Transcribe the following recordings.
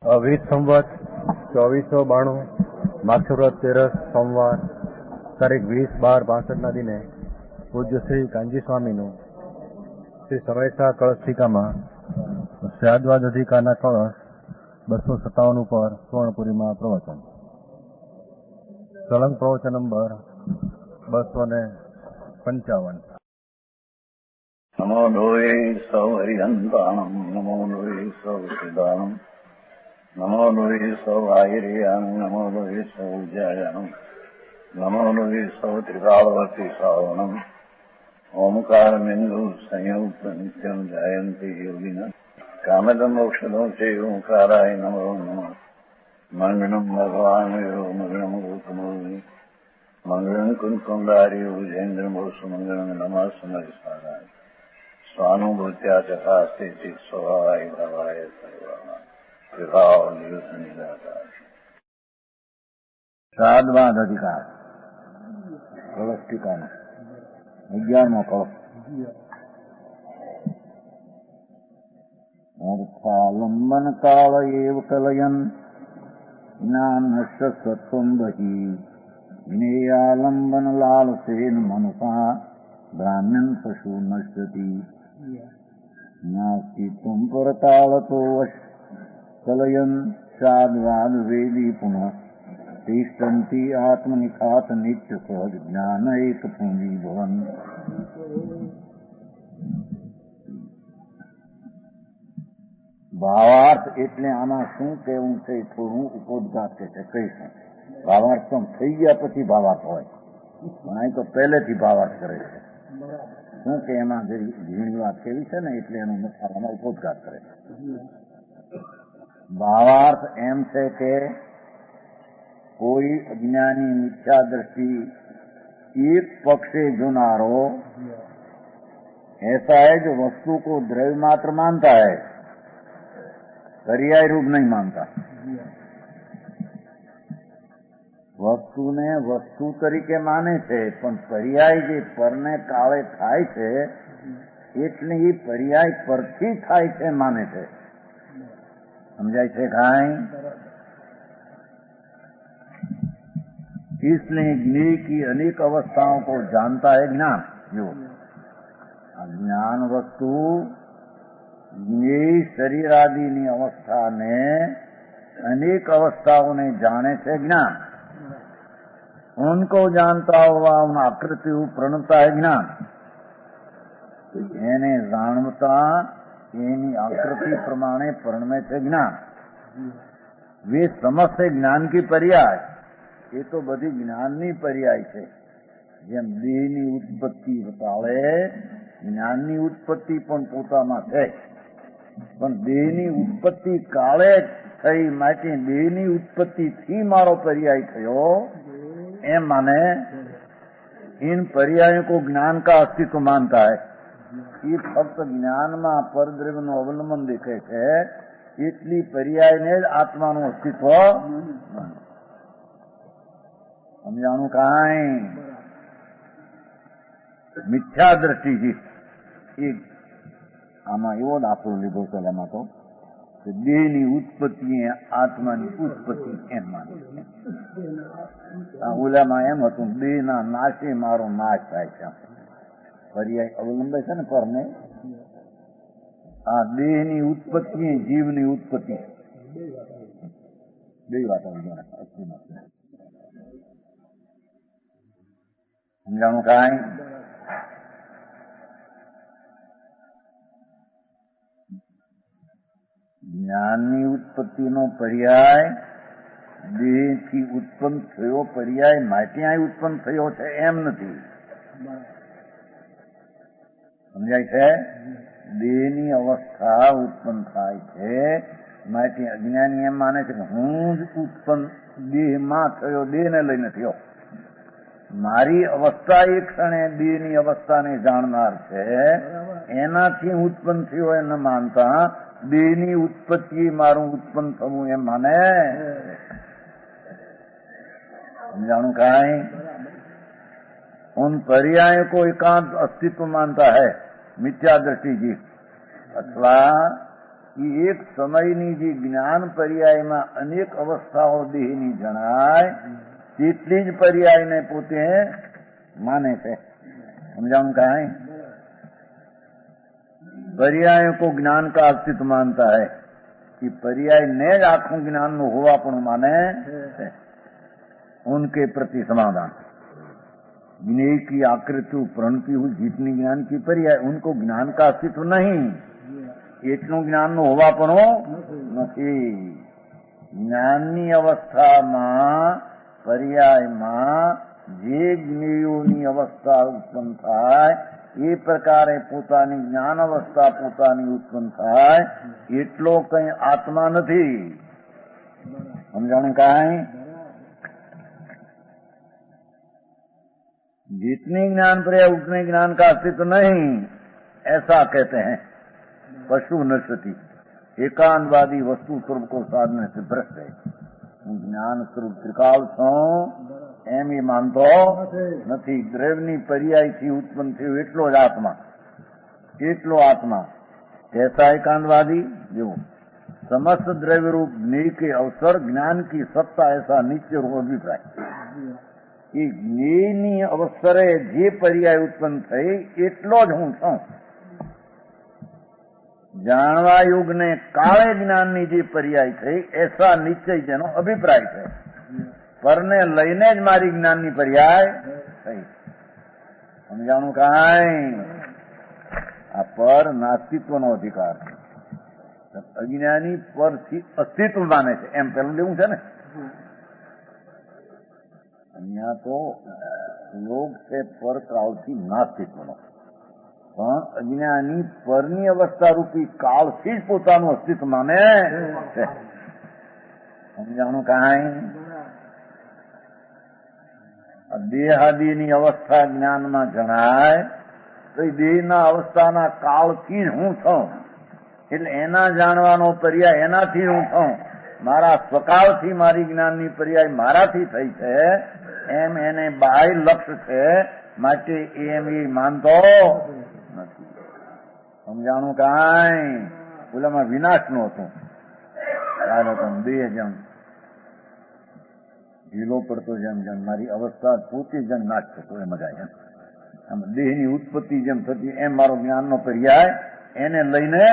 વિત સંવત 2492 માક્ષરવદ 13 સોમવાર તારીખ 20/12/65 દિને પૂજ્ય શ્રી કાંજી સ્વામીનું શ્રી સમયસા કળશ ટીકામાં શ્રાદ્વાદ અધિકારના કળશ 257 ઉપર સુવર્ણપુરીમાં પ્રવચન. સળંગ પ્રવચન નંબર 255. નમો લોહે સૌ હરિહંતાણમ, નમો લોહે સૌ સિદ્ધાણમ, નમો લોહે સૌ આયર્યાણમ, નમો લોહે સૌ ઉજ્જાયાણમ, નમો લોહે સૌ ત્રિકાળવર્તી શ્રાવણમ, ઓમકારમિંદુ સંયુક્ત નિત્યમ જાયંતી યોગિના કામદમ મોક્ષદો છે ઓંકારાય નમો નમઃ. મંગળમ ભગવાન મંગળમ ગૌતમોની મંગળમ કુંકુંડારી વિજેન્દ્રમોસુ મંગળમ નમઃ સમયસારાય સ્વાનુભૂત્યા ચકાસ્તે ચિત સ્વભાવાય ભાવાય સર્વા શ્રાદ્વાદ અધિકાર કળશ ટીકાનો 11મો કળશ. અર્થાલંબન કાળ એવ કલયન જ્ઞાનસ્ય સત્વં બહિ જ્ઞેયાલંબન લાલસેન મનસા બ્રાહ્મણ પશુ નશ્યતિ નાસ્તિ તુમ પરતાળતો વશ કલયન શ્રાદ્વાદ વેદી પુનઃ તિષ્ઠંતિ આત્મનિખાત નિત્ય સહજ જ્ઞાન એક પૂંજી ભવન. ભાવાર્થ એટલે આમાં શું કહેવું છે થોડું ઉપોદ્ઘાત છે કહીશું. ભાવાર્થ તો થઈ ગયા પછી ભાવાર્થ હોય, પણ અહીં તો પહેલેથી ભાવાર્થ કરે છે. શું કે એમાં જે ઘણી વાત કેવી છે ને એટલે એનો આમાં ઉપોદ્ઘાત કરે છે. ભાવાર્થ એમ છે કે कोई अज्ञानी मिथ्या दृष्टि एक पक्ष से जुनारो ऐसा है जो वस्तु को द्रव्य मात्र मानता है, पर्याय रूप नहीं मानता. વસ્તુને વસ્તુ તરીકે માને છે, પણ પર્યાય જે પરને કાળે થાય છે એટલે એ પર્યાય પરથી થાય છે માને છે. સમજાય છે કાંઈ? इसलिए ज्ञेय की अनेक अवस्थाओं को जानता है ज्ञान. जो ज्ञान वस्तु ज्ञेय शरीर आदि ની અવસ્થાને अनेक अवस्थाओं जाने से ज्ञान. उनको जानता हुआ उन आकृति प्रणता है ज्ञान. એને જાણતા એની આકૃતિ પ્રમાણે પરણમે છે જ્ઞાન. वे समस्त ज्ञान की पर्याय એ તો બધી જ્ઞાનની પર્યાય છે. જેમ દેહની ઉત્પત્તિ બતાવે જ્ઞાનની ઉત્પત્તિ પણ પોતામાં છે, પણ દેહની ઉત્પત્તિ કાળે થઈ માટે દેહની ઉત્પત્તિથી મારો પર્યાય થયો એમ માને. इन पर्यायों को ज्ञान का अस्तित्व मानता है. ये फक्त જ્ઞાનમાં પરદ્રવ્યનું અવલંબન દેખે છે એટલી પર્યાયને જ આત્માનું અસ્તિત્વ માને. સમજાણું કાંઈ? મિથ્યા દ્રષ્ટિથી એક આમાં એવો દાખલો લીધો છે એમાં તો કે દેહની ઉત્પત્તિ આત્માની ઉત્પત્તિ એમ માને. ઓલામાં એમ હતું દેહના નાશે મારો નાશ થાય છે. પર્યાય અવલંબે છે ને પરને. આ દેહની ઉત્પત્તિ જીવની ઉત્પત્તિ બે વાત આવી જાય. સમજાણું કાંઈ? જ્ઞાનની ઉત્પત્તિનો પર્યાય દેહથી ઉત્પન્ન થયો પર્યાય માટે અહીં ઉત્પન્ન થયો છે એમ નથી. સમજાય છે? દેહની અવસ્થા ઉત્પન્ન થાય છે માટે અજ્ઞાની એમ માને છે કે હું જ ઉત્પન્ન દેહમાં થયો, દેહને લઈને થયો. મારી અવસ્થા એ ક્ષણે દેહની અવસ્થાને જાણનાર છે, એનાથી ઉત્પન્ન થયો એમ માનતા દેહની ઉત્પત્તિ મારું ઉત્પન્ન થવું એમ માને. समझाणु काई? उन पर्याय को एकांत अस्तित्व मानता है मिथ्या दृष्टि जी, अथवा એ એક સમયની જે જ્ઞાન પર્યાયમાં અનેક અવસ્થાઓ દેહની જણાય તેટલી જ પર્યાયને પોતે माने थे। समझाऊं कहा है? पर्याय को ज्ञान का अस्तित्व मानता है कि पर्याय ने ज आखों ज्ञान नो होवा पण माने है। उनके प्रति समाधान ज्ञेय की आकृति प्रणति हुई जितनी ज्ञान की पर्याय उनको ज्ञान का अस्तित्व नहीं, एटलू ज्ञान नो होवा पण नहीं। ज्ञाननी अवस्था में पर्याय में જે જ્ઞેયોની અવસ્થા ઉત્પન્ન થાય એ પ્રકારે પોતાની જ્ઞાન અવસ્થા પોતાની ઉત્પન્ન થાય એટલો કઈ આત્મા નથી। સમજાણું કાંઈ? जितनी ज्ञान पर्याय उतने ज्ञान का अस्तित्व नहीं, ऐसा कहते हैं। पशु नश्यति एकांतवादी वस्तु स्वरूप को साधने से भ्रष्ट है। ज्ञान स्वरूप त्रिकाल छो એમ એ માનતો નથી। દ્રવ્યની પર્યાયથી ઉત્પન્ન થયું એટલો જ આત્મા, એટલો આત્મા। कैसा एकांतवादी? जो समस्त द्रव्य रूप ज्ञेय के अवसर ज्ञान की सत्ता ऐसा नित्य रूप अभिप्राय। ये ज्ञेयनी अवसरे जे पर्याय उत्पन्न થઈ એટલો જ હું છું। જાણવા યોગને કાળે જ્ઞાનની જે પર્યાય થઈ એસા નિશ્ચય જેનો અભિપ્રાય છે। પરને લઈને જ મારી જ્ઞાનની પર્યાય થઈ। સમજાણું કાંઈ? આ પર નાસ્તિત્વનો અધિકાર છે। અજ્ઞાની પરથી અસ્તિત્વ માને છે એમ પેલું લેવું છે ને। અહીંયા તો લોક છે પર કાળથી નાસ્તિત્વનો, પણ અજ્ઞાની પરની અવસ્થા રૂપી કાળથી જ પોતાનું અસ્તિત્વ માને છે। સમજાણું કાંઈ? દેહાદીની અવસ્થા જ્ઞાનમાં જણાય તો દેહના અવસ્થાના કાળથી જ હું છું, એટલે એના જાણવાનો પર્યાય એનાથી હું છું। મારા સ્વકાળથી મારી જ્ઞાનની પર્યાય મારાથી થઈ છે એમ એને બાહ્ય લક્ષ્ય છે, માટે એમ એ માનતો નથી। સમજાણું કાંઈ? ઓલામાં વિનાશનું હતું બે જણ ઢીલો પડતો જેમ જેમ મારી અવસ્થા પોતે જેમ નાશ થતો એમ જ એમ દેહની ઉત્પત્તિ જેમ થતી એમ મારો જ્ઞાનનો પર્યાય એને લઈને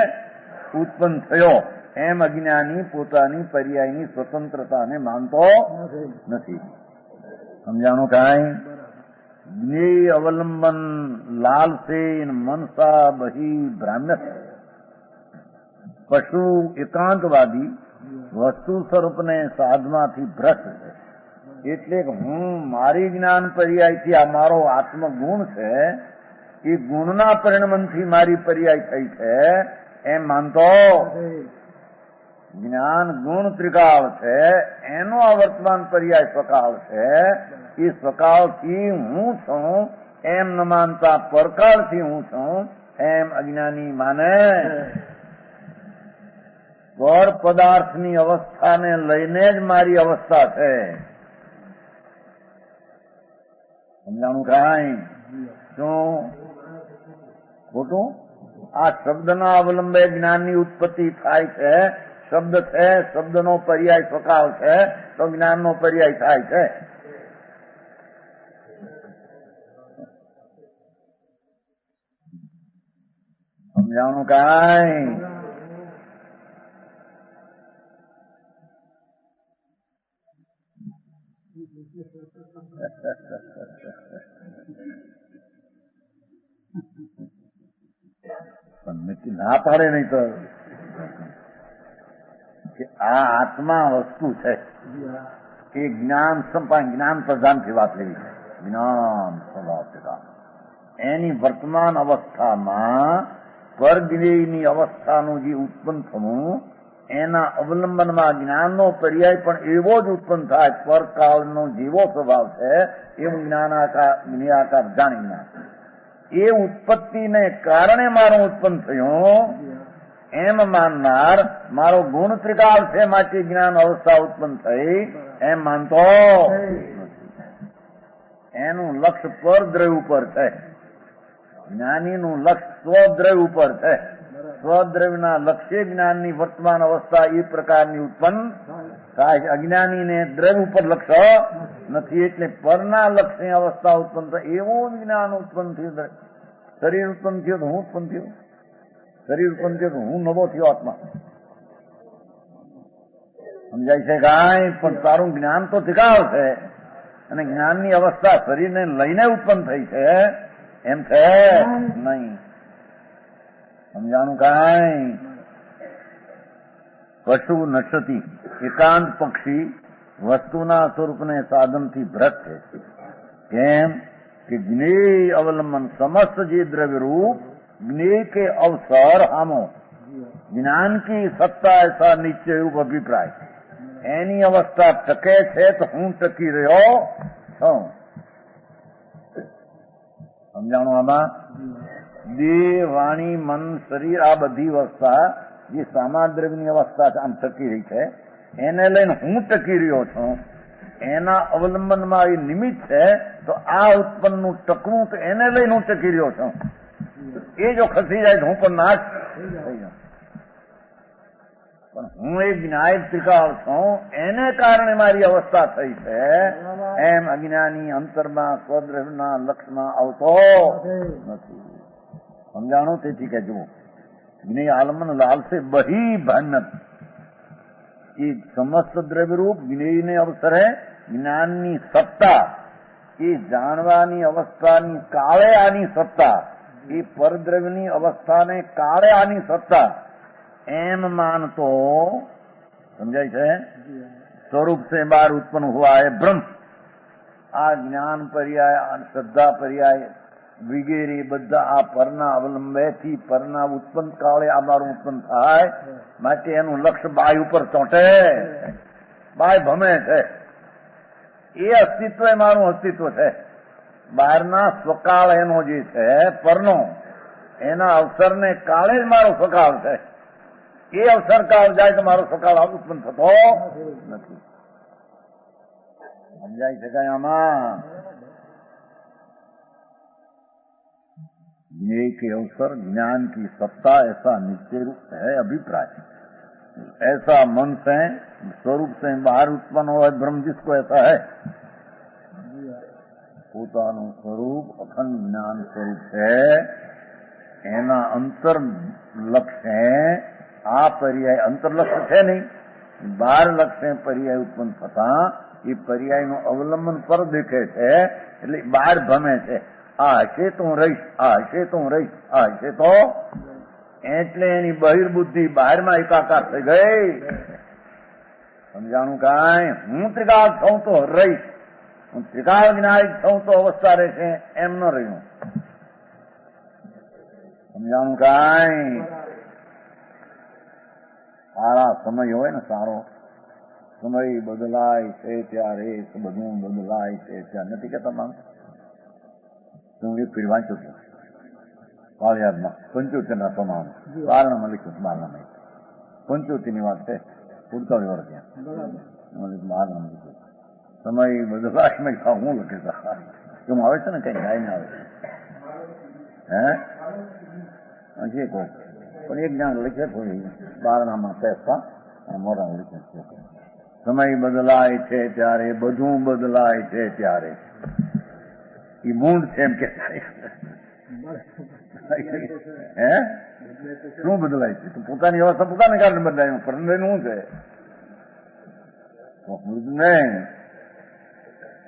ઉત્પન્ન થયો એમ અજ્ઞાની પોતાની પર્યાયની સ્વતંત્રતાને માનતો નથી। સમજાણું કાંઈ? જ્ઞેય અવલંબન લાલ से मनसा बही भ्राम्य। पशु एकांतवादी वस्तु स्वरूपने साधनाथी भ्रष्ट है। એટલે હું મારી જ્ઞાન પર્યાયથી આ મારો આત્મગુણ છે એ ગુણના પરિણમનથી મારી પર્યાય થઈ છે એમ માનતો। જ્ઞાન ગુણ ત્રિકાળ છે, એનો આ વર્તમાન પર્યાય સ્વકાળ છે। એ સ્વકાળથી હું છું એમ ન માનતા પરકાળથી હું છું એમ અજ્ઞાની માને। પર પદાર્થની અવસ્થાને લઈને જ મારી અવસ્થા છે। સમજાણું કાંઈ? શું ખોટું? આ શબ્દના અવલંબે જ્ઞાનની ઉત્પત્તિ થાય છે। શબ્દ છે, શબ્દનો પર્યાય સ્વકાળ છે તો જ્ઞાનનો પર્યાય થાય છે। સમજાણું કાંઈ? ના પાડે નહીં તો કે આ આત્મા વસ્તુ છે એ જ્ઞાન જ્ઞાન પ્રધાનથી વાત લેવી છે। જ્ઞાન સ્વભાવ પ્રધાન એની વર્તમાન અવસ્થામાં પરજ્ઞેયની અવસ્થાનું જે ઉત્પન્ન થવું એના અવલંબનમાં જ્ઞાનનો પર્યાય પણ એવો જ ઉત્પન્ન થાય। પરકાળનો જેવો સ્વભાવ છે એવું જ્ઞાનાકાર જાણી જ્ઞાન એ ઉત્પત્તિને કારણે મારું ઉત્પન્ન થયું એમ માનનાર મારો ગુણ ત્રિકાળ છે માટે જ્ઞાન અવસ્થા ઉત્પન્ન થઈ એમ માનતો એનું લક્ષ્ય પરદ્રવ્ય ઉપર છે। જ્ઞાનીનું લક્ષ્ય સ્વદ્રવ્ય ઉપર છે। સ્વદ્રવ્યના લક્ષ્ય જ્ઞાનની વર્તમાન અવસ્થા એ પ્રકારની ઉત્પન્ન થાય. અજ્ઞાનીને દ્રવ્ય ઉપર લક્ષ્ય નથી, એટલે પરના લક્ષ્યની અવસ્થા ઉત્પન્ન થાય. એવું જ્ઞાન ઉત્પન્ન થયું. શરીર ઉત્પન્ન થયું તો હું ઉત્પન્ન થયું, શરીર ઉત્પન્ન થયું તો હું નવો થયો આત્મા. સમજાય છે કાંઈ? પણ તારું જ્ઞાન તો ટીકાવ છે, અને જ્ઞાનની અવસ્થા શરીરને લઈને ઉત્પન્ન થઈ છે એમ છે નહીં. સમજાણું કાંઈ? પશુ નશતી એકાંત પક્ષી વસ્તુના સ્વરૂપને સાધનથી ભ્રષ્ટ છે. કેમ કે જ્ઞેય અવલંબન समस्त જે દ્રવ્ય रूप ज्ञेय के अवसर हमो ज्ञान की सत्ता ऐसा निश्चय रूप अभिप्राय एनी अवस्था टके છે તો હું ટકી રહ્યો છું. સમજાણું? આમાં દેહ, વાણી, મન, શરીર આ બધી અવસ્થા જે સામાદ્રવ્યની અવસ્થા આમ ટકી રહી છે એને લઈને હું ટકી રહ્યો છું. એના અવલંબનમાં એ નિમિત્ત છે, તો આ ઉત્પન્નનું ટકવું તો એને લઈને હું ટકી રહ્યો છું. એ જો ખસી જાય તો હું પણ નાશ થઈ જાઉં. પણ હું એક જ્ઞાય ત્રિકાળ છું, એને કારણે મારી અવસ્થા થઈ છે. એમ અજ્ઞાની અંતરમાં સ્વદ્રવ્યના લક્ષમાં આવતો નથી. સમજાણું? તેથી કે જુઓ, જ્ઞેય આલમન લાલ से बही भनत એ સમસ્ત દ્રવ્ય રૂપ જ્ઞેયને અવસરે જ્ઞાનની સત્તા, એ જાણવાની અવસ્થાની કાળે આની સત્તા, એ પરદ્રવ્યની અવસ્થાને કાળે આની સત્તા એમ માનતો. સમજાય છે? સ્વરૂપ से बाहर उत्पन्न हुआ है ब्रह्म. આ જ્ઞાન પર્યાય, શ્રદ્ધા પર્યાય વગેરે બધા આ પરના અવલંબેથી પરના ઉત્પન્ન કાળે આ મારું ઉત્પન્ન થાય, માટે એનું લક્ષ્ય બાય ઉપર ચોંટે, બાય ભમે છે. એ અસ્તિત્વ એ મારું અસ્તિત્વ છે. બહારના સ્વકાળ એનો જે છે પરનો, એના અવસરને કાળે જ મારો સ્વકાળ છે. એ અવસર કાળ જાય તો મારો સ્વકાળ ઉત્પન્ન થતો નથી. સમજાય છે કઈ આમાં? ज्ञेय के अवसर ज्ञान की सत्ता ऐसा निश्चय रूप है अभिप्राय. ऐसा मन से स्वरूप से बाहर उत्पन्न हुआ ब्रह्म जिसको ऐसा है, પોતાનું સ્વરૂપ અખંડ જ્ઞાન સ્વરૂપ છે, એના અંતર લક્ષ્ય આ પર્યાય અંતર લક્ષ્ય છે નહીં, બાર લક્ષ્ય પર્યાય ઉત્પન્ન થતા એ પર્યાયનું અવલંબન પર દેખે છે, એટલે બહાર ભમે છે. આ હશે તો હું રહીશ, આ હશે તો હું રહીશ, આ હશે તો, એટલે એની બહિર્બુદ્ધિ બહારમાં એકાકાર થઈ ગઈ. સમજાણું કાંઈ? હું ત્રિકાળ છું તો રહીશ, હું ત્રિકાળ જ્ઞાનિક છું તો અવસ્થા રહેશે એમ ન રહ્યું. સમજાણું કાંઈ? સારા સમય હોય ને, સારો સમય બદલાય છે ત્યારે બધું બદલાય છે ત્યારે નથી કેતા માન. હું એક ફીર વાંચું છું વાળિયાદમાં 75 પ્રમાણ બારણામાં લખ્યું છે. બારણામાં 75ની વાત છે, ઉડતાળી વર્ષ ત્યાં બારણામાં લખ્યું સમય બદલાશમાં હું લખે કેમ આવે છે ને, કઈ ગાય ને આવે હે જે કહો, પણ એક જ્ઞાન લખે થોડી બારણામાં પેસતા મોઢા લખે છે. સમય બદલાય છે ત્યારે બધું બદલાય છે ત્યારે. એ મૂળ છે એમ કે હે શું બદલાય છે? પોતાની અવસ્થા પોતાને કારણે બદલાય, પરણનું શું છે? નહીં,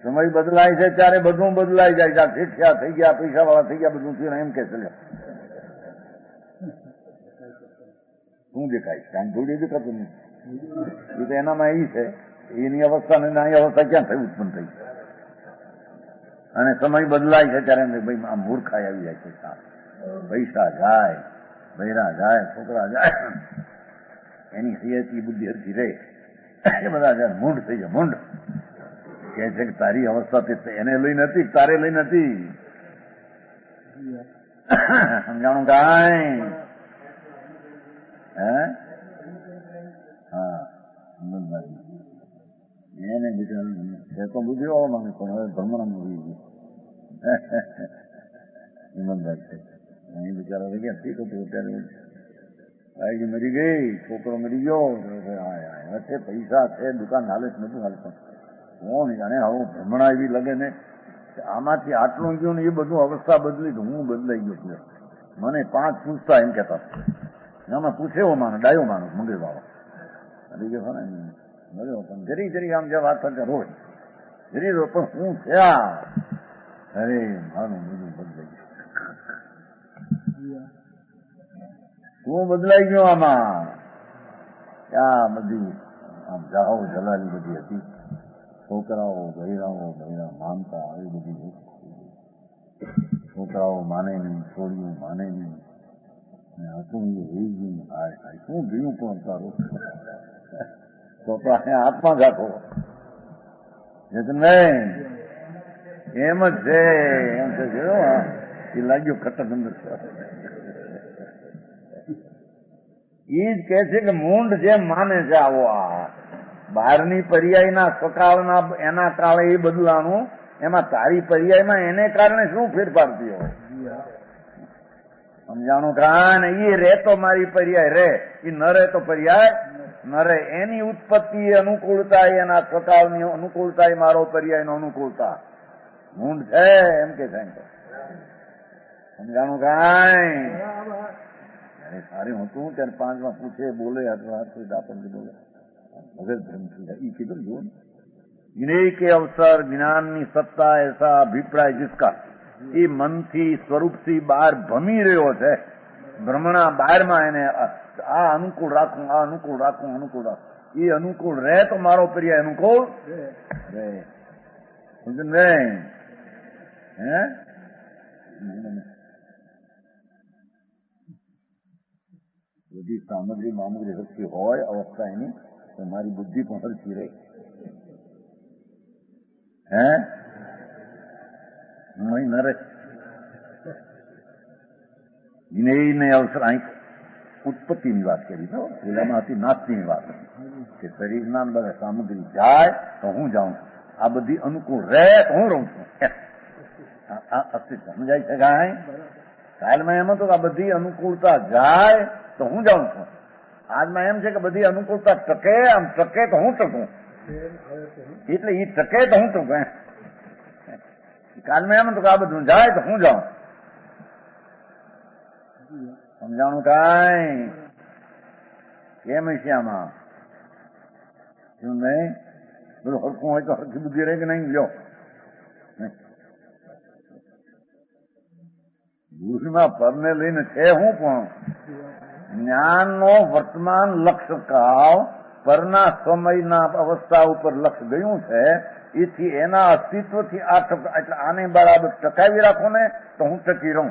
સમય બદલાય છે ત્યારે બધું બદલાઈ જાય છે. શિક્ષા થઈ ગયા, પૈસા વાળા થઈ ગયા, બધું થયું એમ કે ચાલ્યો શું દેખાય? કાંઈ થોડી દેખાતું નહીં. એ તો એનામાં એ છે, એની અવસ્થા ને નાની અવસ્થા ક્યાં થઈ ઉત્પન્ન થઈ? અને સમય બદલાય છે ત્યારે ભાઈ આ મૂર્ખાઈ આવી જાય છે. પૈસા જાય, બૈરા જાય, છોકરા જાય, એની સિયાતી બુદ્ધિ હરકી રહે, એ બધા જાય મૂંઢ થઈ જાય. મૂંઢ કે છે કે તારી અવસ્થા એને લઈ નથી, તારે લઈ નથી. સમજાણું કાંઈ? હે હા, એને બીજા તો બુદ્ધિ હોવા માંગે, પણ હવે ભ્રમણ ઈમાનદાર છે. અહીં બિચારા ગયા ઠીક હતું ત્યારે ભાઈ મરી ગઈ, છોકરો મરી ગયો, વચ્ચે પૈસા છે, દુકાન હાલે જ નથી હાલતું. કોણ જાણે આવું ભ્રમણા એવી લગે ને આમાંથી આટલું ગયું ને એ બધું અવસ્થા બદલી તો હું બદલાઈ ગયો છું. મને 5 પૂછતા એમ કહેતા આમાં પૂછેવો માનો ડાયો માનો મંગળ બાબા મળ્યો પણ જરી આમ જે વાત કરતા રોજ જરી રો પણ હું થયા અરે મારું બધું બદલાઈ ગયું. શું બદલાઈ ગયો આમાં? આ બધી આમ જાઓ જલાલી બધી હતી, છોકરાઓ બૈરાઓ માનતા આવી બધી છોકરાઓ માને નહીં, છોડીઓ માને નહીં, હતું શું ગયું પણ તારું તો હાથમાં રાખો નહીં એમ જ છે. એમ છે એ લાગ્યું ખટક અંદર એ જ કે છે કે મૂંડ જેમ માને છે આવો આ બહારની પર્યાયના સકાળના એના કાળે એ બદલાનું, એમાં તારી પર્યાયમાં એને કારણે શું ફેરફાર થયો સમજાણું? કારણ એ રે તો મારી પર્યાય રે, એ ન રે તો પર્યાય ન રે. એની ઉત્પત્તિ અનુકૂળતા, એના સકાળની અનુકૂળતા, એ મારો પર્યાયનો અનુકૂળતા મૂંડ છે એમ કે છે. સમજાણું? કાંઈ સારી હતું ત્યારે 5માં પૂછે બોલે આપણને બોલે મગજ ભ્રમ થઈ જાય. એ કીધું જુઓ જ્ઞેય કે અવસર જ્ઞાનની સત્તા એસા અભિપ્રાય जिसका એ મનથી સ્વરૂપથી બહાર ભમી રહ્યો છે. ભ્રમણા બહારમાં એને આ અનુકૂળ રાખું, આ અનુકૂળ રાખું, અનુકૂળ રાખું. એ અનુકૂળ રહે તો મારો પર્યાય અનુકૂળ રહે. સમજ નહીં? હે બધી સામગ્રી મામગ્રી હરખી હોય અવસ્થા એની તો મારી બુદ્ધિ પણ હરખી રહે. હે નહીં ન રહે. જ્ઞેય ને અવસર અહીં ઉત્પત્તિની વાત કરી તો પેલામાં હતી નાસ્તીની વાત કે શરીરના બધા સામગ્રી જાય તો હું જાઉં છું, આ બધી અનુકૂળ રહે તો હું રહું છું. સમજાય છે કાંઈ? કાલમાં એમ હતું કે આ બધી અનુકૂળતા જાય તો હું જાઉં છું. આજમાં એમ છે કે બધી અનુકૂળતા ટકે, આમ ટકે તો હું ટકું, એટલે એ ટકે તો હું ટકું. કાલમાં એમ હતું કે આ બધું જાય તો હું જાઉં. સમજાણું? કાંઈ કેમ છે આમાં? શું નહીં? બધું હરખું હોય તો હરખી બુદ્ધિ રહે કે નહીં? લ્યો બુદ્ધિમાં પરને લઈને છે હું પણ જ્ઞાનનો વર્તમાન લક્ષ્ય કાળ પરના સમયના અવસ્થા ઉપર લક્ષ્ય ગયું છે. એથી એના અસ્તિત્વથી આ એટલે આને બરાબર ટકાવી રાખો ને તો હું ટકી રહું.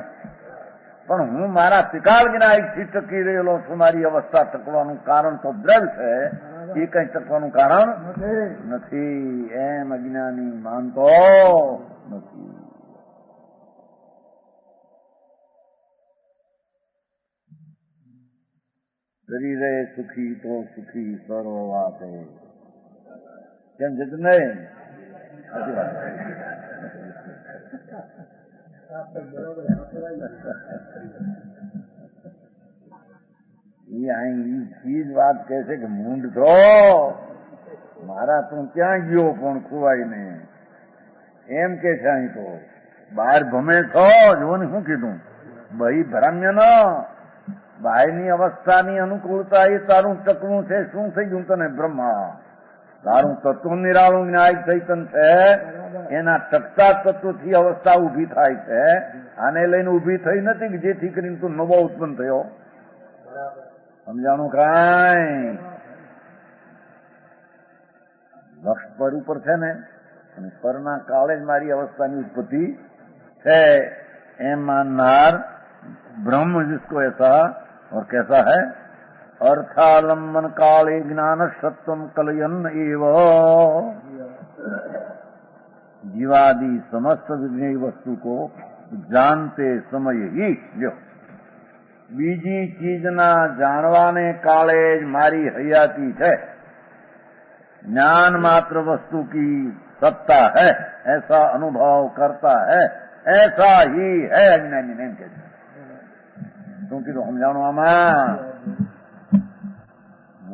પણ હું મારા ત્રિકાળ જ્ઞાનથી ટકી રહેલો છું. મારી અવસ્થા ટકવાનું કારણ તો દ્રવ્ય છે, એ કઈ ટકવાનું કારણ નથી. એમ અજ્ઞાની માનતો નથી. શરીરે સુખી તો સુખી સર્વ વાત કેમ છે નહીં? એ જ વાત કહે છે કે મૂંડ છો મારા, તું ક્યાં ગયો પણ ખુવાઈને એમ કે છે. અહીં તો બહાર ભમે છો જો ને શું કીધું ભાઈ ભ્રામ્ય ન બહારની અવસ્થાની અનુકૂળતા એ તારું ટકવું છે. શું થઈ ગયું તને? બ્રહ્મા તારું તત્વ નિરાળું ન્યાય ચૈતન છે, એના ટકતા તત્વથી અવસ્થા ઉભી થાય છે. આને લઈને ઉભી થઈ નથી કે જેથી કરીને તું નવો ઉત્પન્ન થયો. સમજાણું? કાંઈ લક્ષ પર ઉપર છે ને, અને પરના કાળે જ મારી અવસ્થાની ઉત્પત્તિ છે. એમ માનનાર ब्रह्म जिसको ऐसा और कैसा है अर्थालंबन काले ज्ञान सत्वम कलयन एव जीवादि समस्त विज्ञेय वस्तु को जानते समय ही લ્યો બીજી ચીજના જાણવાને કાળે જ મારી હયાતી છે. ज्ञान मात्र वस्तु की सत्ता है ऐसा अनुभव करता है, ऐसा ही है अज्ञानी. नहीं कहते શું કીધું? સમજાણું? આમાં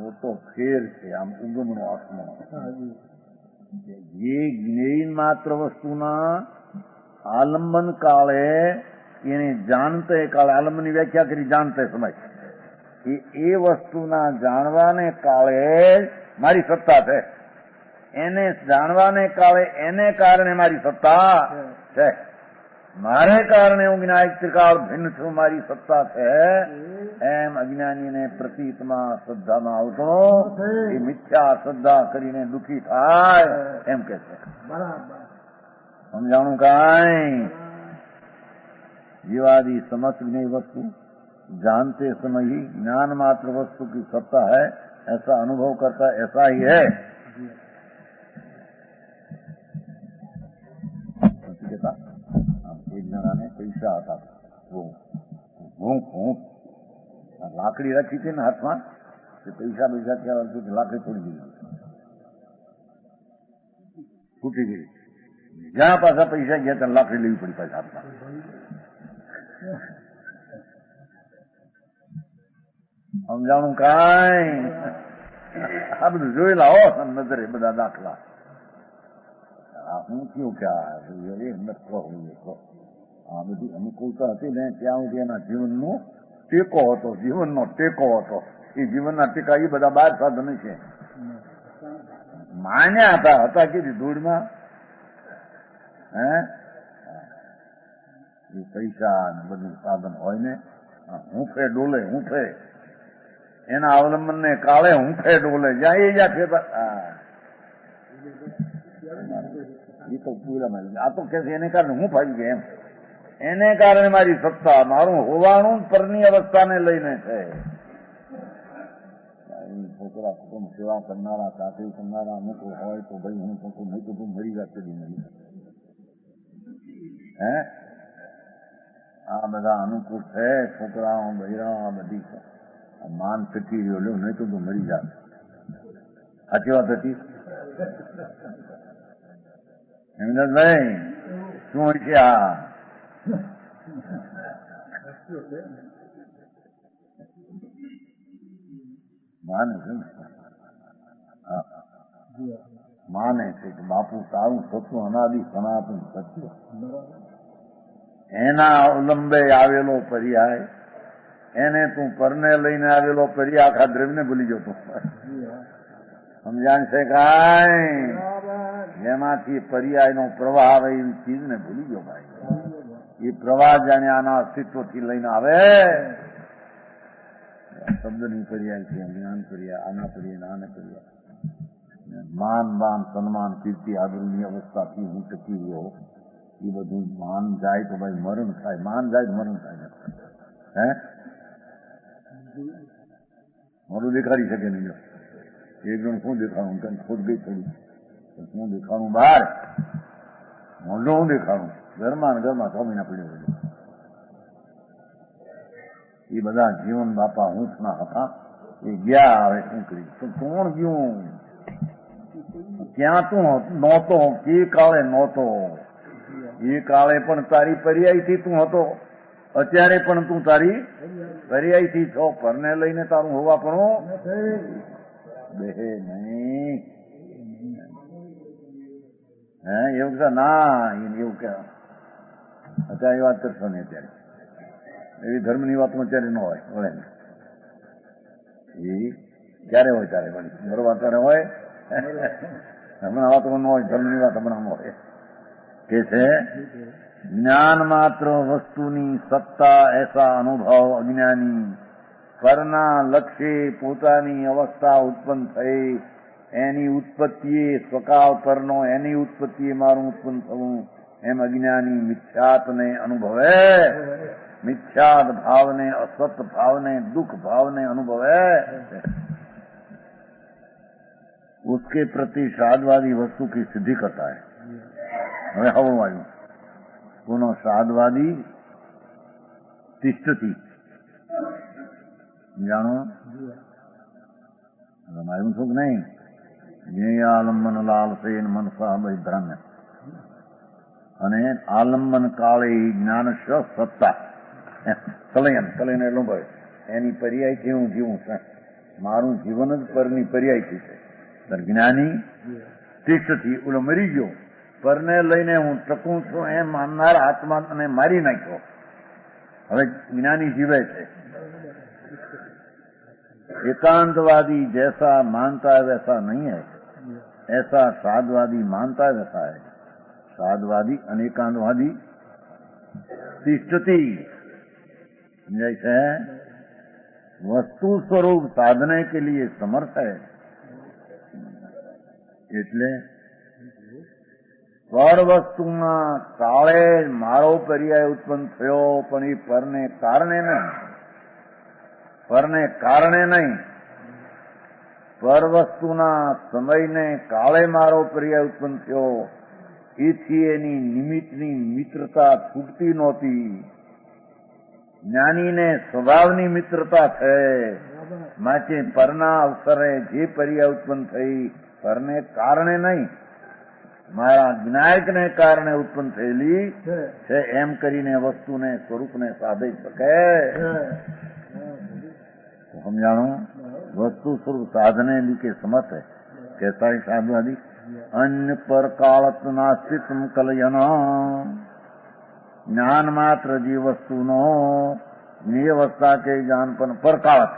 મોટો ફેર છે, આમ ઉગમનો આત્મા. જે જ્ઞેય માત્ર વસ્તુના આલંબન કાળે એને જાણતે કાળે, આલંબનની વ્યાખ્યા કરી જાણતે સમય, એ વસ્તુના જાણવાને કાળે મારી સત્તા છે. એને જાણવાને કાળે એને કારણે મારી સત્તા છે. મારે કારણે હું જ્ઞાયક ત્રિકાળ ભિન્ન છું, મારી સત્તા છે. એમ અજ્ઞાનીને પ્રતીતમાં શ્રદ્ધામાં આવતો એ મિથ્યા શ્રદ્ધા કરીને દુઃખી થાય એમ કે છે. સમજાણું કાંઈ? जीवादि समस्त ज्ञेय वस्तु जानते समय ही ज्ञान मात्र वस्तु की सत्ता है, ऐसा अनुभव करता ऐसा ही है. एक जना ने पैसा आता, वो भूख भूख लाकड़ी रखी थी ना हाथ में, पैसा पैसा क्या लाकड़ी तोड़ी दी, टूटी गई. जहां पासा पैसा गया तो लाकड़ी लेवी पड़ी पास हाथ में. સમજાણું કાંઈ? આ બધું જોયેલા હો નજરે બધા દાખલા. હું થયું કે આ બધી અનુકૂળતા હતી ને ત્યાં સુધી એના જીવનનો ટેકો હતો, જીવનનો ટેકો હતો. એ જીવનના ટેકા એ બધા 12 સાધન છે. માન્યા હતા કીધી ધૂળમાં. હે એ પૈસા ને બધું સાધન હોય ને, હૂંફે ડોલે, હૂંફે એના અવલંબન ને કાળે હૂંફે ડોલે જ્યાં એ જ્યાં ફેર. એ તો પૂરામાં આ તો કે એને કારણે હું ફાવી ગયો એમ, એને કારણે મારી સત્તા, મારું હોવાનું પરની અવસ્થાને લઈને છે. છોકરા કુટુંબ સેવા કરનારા, ચાકરી કરનારા અમુક હોય તો ભાઈ હું તો નહીં તો તું મરી જાતે નહીં. હે આ બધા અનુકૂળ છે, છોકરાઓ બૈરા બધી માન ટકી રહ્યો લ્યો, નહીં તો તું મરી જાત. સાચી વાત હતી? હેમંતભાઈ શું હોય છે આ? માને છે, માને છે કે બાપુ તારું સત્વ અનાદિ સનાતન સત્ય, એના અવલંબે આવેલો પર્યાય, એને તું પરને લઈને આવેલો પર્યાય આખા દ્રવ્યને ભૂલી ગયો તું. સમજાણ છે કાંઈ? જેમાંથી પર્યાયનો પ્રવાહ આવે એવી ચીજને ભૂલી ગયો ભાઈ. એ પ્રવાહ જાણે આના અસ્તિત્વથી લઈને આવે. શબ્દની પર્યાય છે, જ્ઞાન પર્યાય, આના પર્યાય, આને પર્યાય. માન બાન સન્માન કીર્તિ આદરની અવસ્થાથી હું ટકી રહ્યો. એ બધું માન જાય તો ભાઈ મરણ થાય, માન જાય મરણ થાય. હે મોડું દેખાડી શકે નહીં. એક જણ શું દેખાડું? કઈ ખોટ ગઈ થોડી શું દેખાડું? બહાર મોઢું હું દેખાડું? ઘરમાં ને ઘરમાં 6 મહિના પડ્યો. એ બધા જીવન બાપા હૂંફના હતા, એ ગયા. હવે શું કરી? તો કોણ ગયું? ક્યાં તું નહોતો? કે કાળે નહોતો? એ કાળે પણ તારી પર્યાયથી તું હતો, અત્યારે પણ તું તારી પર્યાયથી છો. પરને લઈને તારું હોવા પણ બે નહીં. હે એવું કે ના, એવું કે અત્યારે એ વાત કરશો ને, અત્યારે એવી ધર્મની વાતમાં અત્યારે ન હોય. વળે એ ક્યારે હોય? ત્યારે વળી બરોબર ત્યારે હોય. હમણાં વાતમાં ન હોય, ધર્મની વાત હમણાં ન હોય. કે છે જ્ઞાન માત્ર વસ્તુની સત્તા એસા અનુભવ અજ્ઞાની, પરના લક્ષ્ય પોતાની અવસ્થા ઉત્પન્ન થઈ, એની ઉત્પત્તિએ સ્વકાળ પરનો, એની ઉત્પત્તિએ મારું ઉત્પન્ન થવું, એમ અજ્ઞાની મિથ્યાત્વને અનુભવે. મિથ્યાત ભાવને, અસત ભાવને, દુઃખ ભાવને अनुभवे, उसके प्रति श्राद्धवादी वस्तु की सिद्धि करता है. હવે હવું આવ્યું પુનઃ શ્રાद्धવાદી તિષ્ઠતી. જાણો આવ્યું છું કે નહીં? જ્ઞેય આલંબન લાલસેન મનસા વૈધ્રામ્ય, અને આલંબન કાળે જ્ઞાન સત્તા કલયન, કલયન એટલું ભાઈ એની પર્યાયથી હું જીવું છું. મારું જીવન જ પરની પર્યાયથી છે. જ્ઞાની તિષ્ઠથી, ઓલો મરી ગયો, પરને લઈને હું ટકું છું એમ માનનાર આત્માને મારી નાખ્યો. હવે જ્ઞાની જીવે છે. एकांतवादी जैसा मानता है वैसा नहीं है, ऐसा साधवादी मानता है वैसा है. साधवादी अनेकांतवादी तिष्ठति, जैसे वस्तु स्वरूप साधने के लिए समर्थ है. એટલે પર વસ્તુમાં કાળે મારો પર્યાય ઉત્પન્ન થયો, પણ એ પરને કારણે નહીં. પરને કારણે નહીં, પર વસ્તુના સમયને કાળે મારો પર્યાય ઉત્પન્ન થયો, એથી એની નિમિત્તની મિત્રતા છૂટતી નહોતી. જ્ઞાનીને સ્વભાવની મિત્રતા છે, માટે પરના અવસરે જે પર્યાય ઉત્પન્ન થઈ પરને કારણે નહીં, મારા જ્ઞાયકને કારણે ઉત્પન્ન થયેલી છે એમ કરીને વસ્તુને સ્વરૂપને સાધી શકે. સમજાણું? वस्तु स्वरूप साधने के समर्थ है. कैसा है साधवादी? अन्य पर कालत नास्तित्व कलयना, ज्ञान मात्र जी वस्तु नो ज्ञेय अवस्था के ज्ञान पर कालत,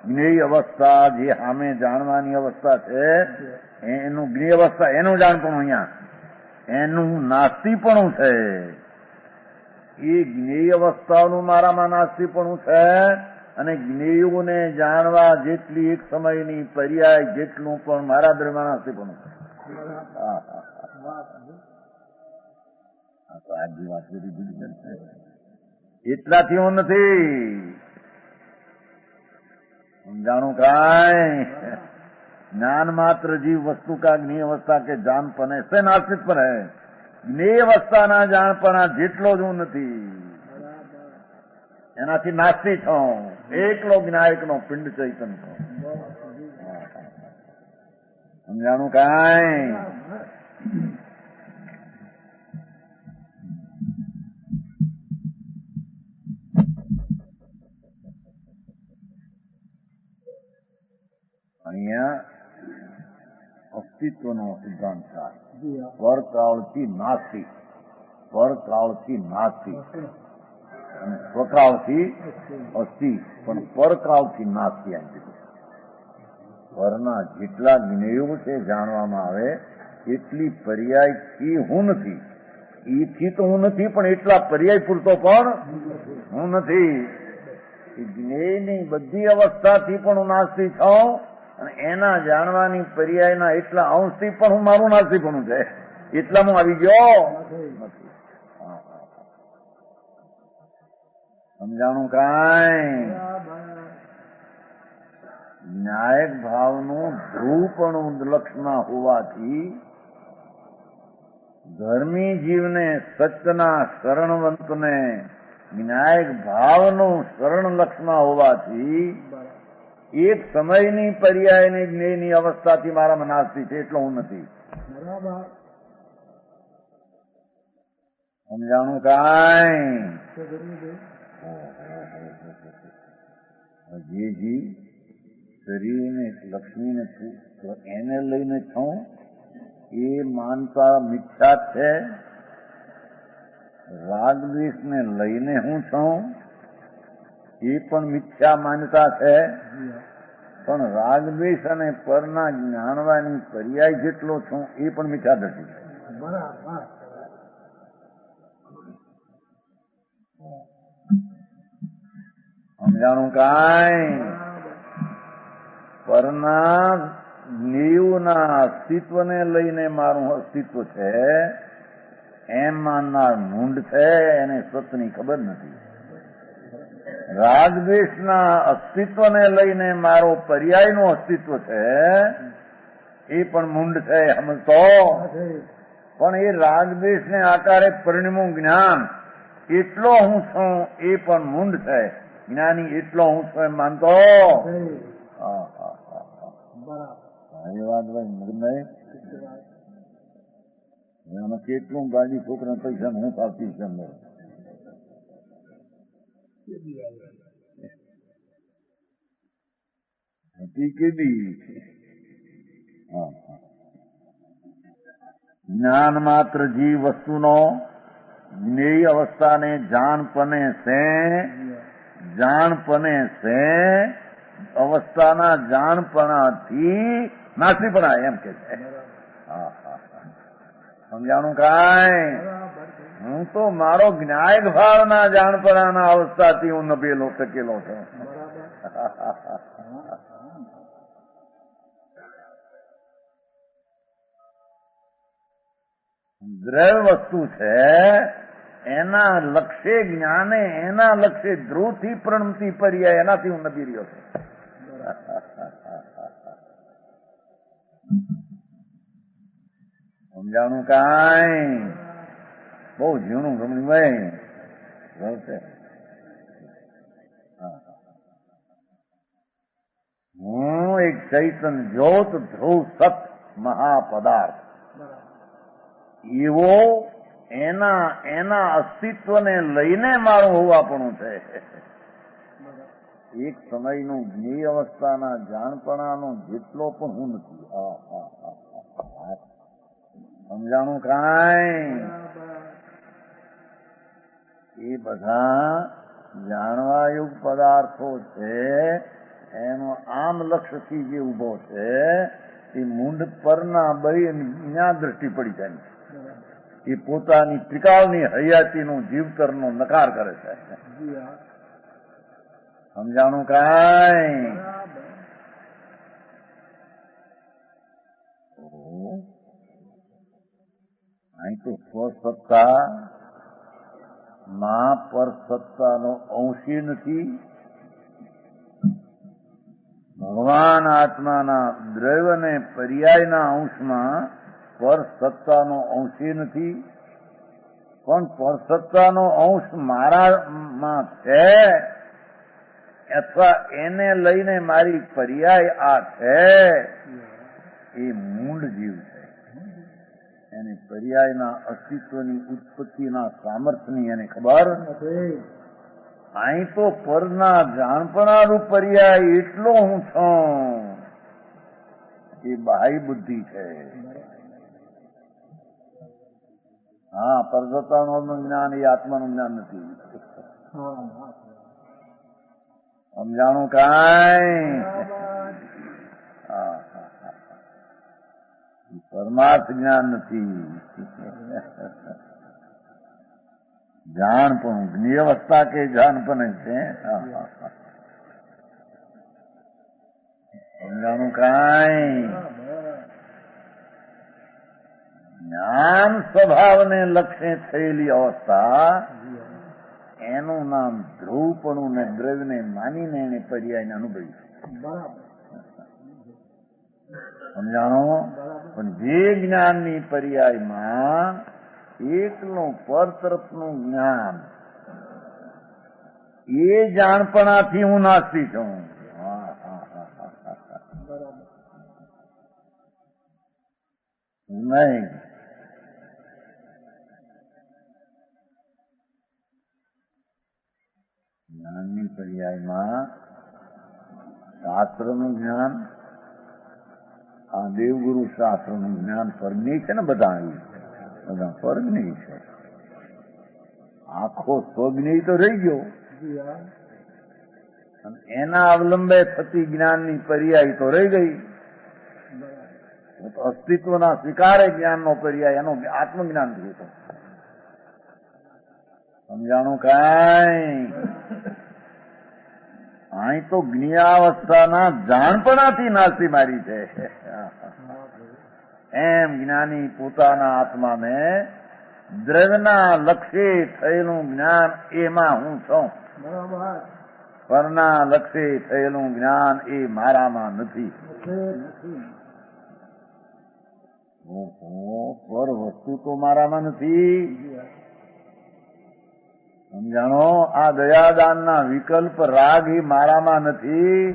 જ્ઞેય અવસ્થા જે સામે જાણવાની અવસ્થા છે એનું જ્ઞેય અવસ્થા, એનું જાણપણું અહીંયા એનું નાસ્તિપણું છે. એ જ્ઞેય અવસ્થાનું મારામાં નાસ્તિપણું છે, અને જ્ઞેયોને જાણવા જેટલી એક સમયની પર્યાય જેટલું પણ મારા દરમિયાન નાસ્તિપણું છે. આજની વાત એટલાથી હું નથી समझाणु काय. ज्ञान मात्र जीव वस्तु का ज्ञेय अवस्था के जाणपण से नास्तिक पर है. જ્ઞેય અવસ્થાના જાણપણા જેટલો જ હું નથી, એનાથી નાસ્તિક છું. એકલો જ્ઞાયકનો પિંડ ચૈતન છું. સમજાણું કાંઈ? અહીંયા અસ્તિત્વનો સિદ્ધાંત થાય. પરકાળથી નાસ્તિ, પરકાળથી નાસ્તિ અને સ્વકાળથી અસ્તિ, પણ પરકાળથી નાસ્તિ. પરના જેટલા જ્ઞેયો છે જાણવામાં આવે એટલી પર્યાયથી હું નથી. એથી તો હું નથી, પણ એટલા પર્યાય પૂરતો પણ હું નથી. જ્ઞેયની બધી અવસ્થાથી પણ હું નાસ્તિ છું, અને એના જાણવાની પર્યાયના એટલા અંશથી પણ હું મારું નાસ્તિપણું છે. એટલામાં આવી ગયો નથી. સમજાણું કાંઈ? ન્યાયક ભાવનું ધ્રુવપણું લક્ષમાં હોવાથી ધર્મી જીવને સત્યના શરણવંતને ન્યાયક ભાવનું શરણ લક્ષમાં હોવાથી એક સમયની પર્યાયની જ્ઞેયની અવસ્થાથી મારામાં નાસ્તિ છે, એટલો હું નથી. સમજાણું કાંઈ? જે જીવ શરીરને લક્ષ્મીને એને લઈને છું એ માનતા મિથ્યા છે. રાગ દ્વેષને લઈને હું છું એ પણ મિથ્યા માન્યતા છે. પણ રાગ દ્વેષ અને પરના જાણવાની પર્યાય જેટલો છું એ પણ મિથ્યા દ્રષ્ટિ છે. સમજાણું કાંઈ? પરના જ્ઞેયોના અસ્તિત્વને લઈને મારું અસ્તિત્વ છે એમ માનનાર મૂંઢ છે, એને સત્યની ખબર નથી. રાગદ્વેષના અસ્તિત્વને લઈને મારો પર્યાયનું અસ્તિત્વ છે એ પણ મૂંઢ છે, સમજતો. પણ એ રાગદ્વેષને આકારે પરિણમું જ્ઞાન એટલો હું છું એ પણ મૂંઢ છે. જ્ઞાની એટલો હું છું એમ માનતો. એ વાત ભાઈ મગનભાઈ, આમાં કેટલું ગાડી છોકરા પૈસા હું આપતી છે. હતી કેદી જ્ઞાન માત્ર જીવ વસ્તુનો જ્ઞેય અવસ્થાને જાણપને સે અવસ્થાના જાણપણાથી નાસીપણા એમ કે છે. સમજાણું કાંઈ? હું તો મારો જ્ઞાયક ભાવના જાણપણાના અવસ્થાથી હું નભેલો ટકેલો છું. દ્રવ્ય વસ્તુ છે એના લક્ષ્ય જ્ઞાને એના લક્ષ્ય ધ્રુવથી પ્રણમતી પર્યાય એનાથી હું નભી રહ્યો છું. સમજાણું કાંઈ? બહુ ઝીણું સમજભાઈ. હું એક ચૈતન જ્યોત ધ્રુવ સત મહાપદાર્થ એવો એના અસ્તિત્વને લઈને મારું હોવાપણું છે. એક સમયનું જ્ઞેય અવસ્થાના જાણપણાનો જેટલો પણ હું નથી. સમજાણું કાંઈ? એ બધા જાણવાયુગ પદાર્થો છે એનો આમ લક્ષ્યથી જે ઉભો છે એ મૂંઢ પરના બળી જ્ઞાન દ્રષ્ટિ પડી જાય. એ પોતાની ત્રિકાળની હયાતીનું જીવતરનો નકાર કરે છે. સમજાણું કાંઈ? અહીં તો સ્વસત્તા માં પર સત્તાનો અંશી નથી. ભગવાન આત્માના દ્રવ્ય અને પર્યાયના અંશમાં પર સત્તાનો અંશી નથી. પણ પરસત્તાનો અંશ મારામાં છે અથવા એને લઈને મારી પર્યાય આ છે એ મૂળ જીવ છે. એને પર્યાયના અસ્તિત્વની ઉત્પત્તિના સામર્થ્યની એને ખબર નથી. અહીં તો પરના જાણપણાનું પર્યાય એટલો હું છું એ બાહ્ય બુદ્ધિ છે. હા, પરસત્તાનું જ્ઞાન એ આત્માનું જ્ઞાન નથી. સમજાણું કાંઈ? પરમાર્થ જ્ઞાન નથી. જાણપણું જ્ઞેય અવસ્થા કે જાણપણ છે. સમજાણું કાંઈ? જ્ઞાન સ્વભાવને લક્ષ્ય થયેલી અવસ્થા એનું નામ ધ્રુવપણું ને દ્રવ્યને માનીને એને પર્યાયને અનુભવી. સમજાણો? પણ જે જ્ઞાનની પર્યાયમાં એકલું પર તરફનું જ્ઞાન એ જાણપણાથી હું નાસ્તી છું. નહીં જ્ઞાનની પર્યાયમાં શાસ્ત્રનું જ્ઞાન આ દેવગુરુ શાસ્ત્રનું જ્ઞાન ફરજની છે ને. બધા ફરજની છે. આખો સ્વજ્ઞેય તો રહી ગયો અને એના અવલંબે થતી જ્ઞાનની પર્યાય તો રહી ગઈ. તો અસ્તિત્વના સ્વીકારે જ્ઞાનનો પર્યાય એનો આત્મજ્ઞાન થયું. સમજાણું કાંઈ? અહીં તો જ્ઞેયાવસ્થાના જાણપણાથી નાસી મારી છે. એમ જ્ઞાની પોતાના આત્માને દ્રવ્યના લક્ષ્ય થયેલું જ્ઞાન એમાં હું છું. પરના લક્ષ્ય થયેલું જ્ઞાન એ મારામાં નથી. પર વસ્તુ તો મારામાં નથી. સમજાણો? આ દયાદાનના વિકલ્પ રાગ એ મારામાં નથી.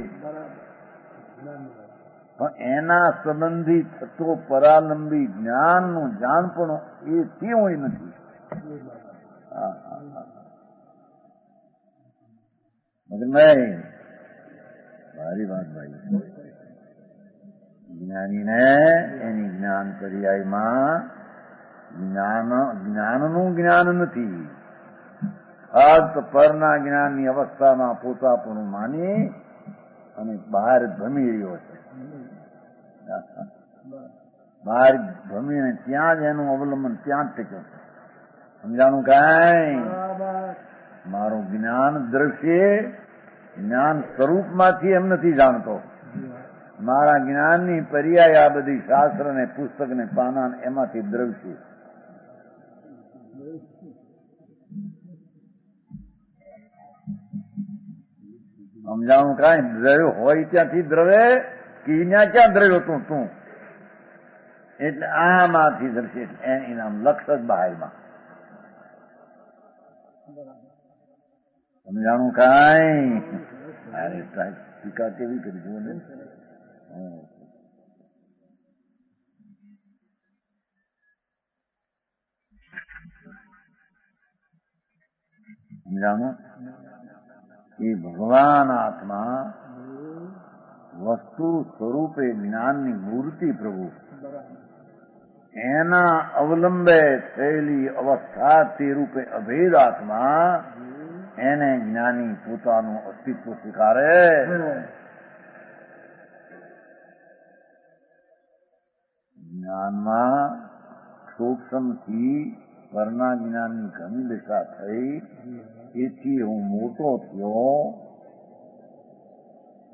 પણ એના સંબંધી થતો પરાલંબી જ્ઞાનનું જાણપણું એ તેવું નથી. નહીં મારી વાત ભાઈ. જ્ઞાનીને એની જ્ઞાન પર્યાયમાં જ્ઞાનનું જ્ઞાન નથી. ફક્ત પરના જ્ઞાનની અવસ્થામાં પોતાપણું માની અને બહાર ભમી રહ્યો છે. બહાર ભમીને ત્યાં જ એનું અવલંબન ત્યાં જ ટેક્યું છે. સમજાણું કાંઈ? મારું જ્ઞાન દ્રશ્ય જ્ઞાન સ્વરૂપમાંથી એમ નથી જાણતો. મારા જ્ઞાનની પર્યાય આ બધી શાસ્ત્ર ને પુસ્તક ને પાના એમાંથી દ્રવશે. સમજાણું કાંઈ? દ્રવ્ય હોય ત્યાંથી દ્રવે કે ક્યાં દ્રવ્ય હતું તું? એટલે આમાંથી દ્રશ્ય એનામ લક્ષ જ બહારમાં. સમજાણું કાંઈ? અરે ટીકા કેવી કરી જુઓ ને. સમજાણું? એ ભગવાન આત્મા વસ્તુ સ્વરૂપે જ્ઞાનની મૂર્તિ પ્રભુ એના અવલંબે થયેલી અવસ્થા તે રૂપે અભેદ આત્મા એને જ્ઞાની પોતાનું અસ્તિત્વ સ્વીકારે. જ્ઞાનમાં સૂક્ષ્મથી પરના જ્ઞાનની ઘણી દિશા થઈ. એથી હું મોટો થયો,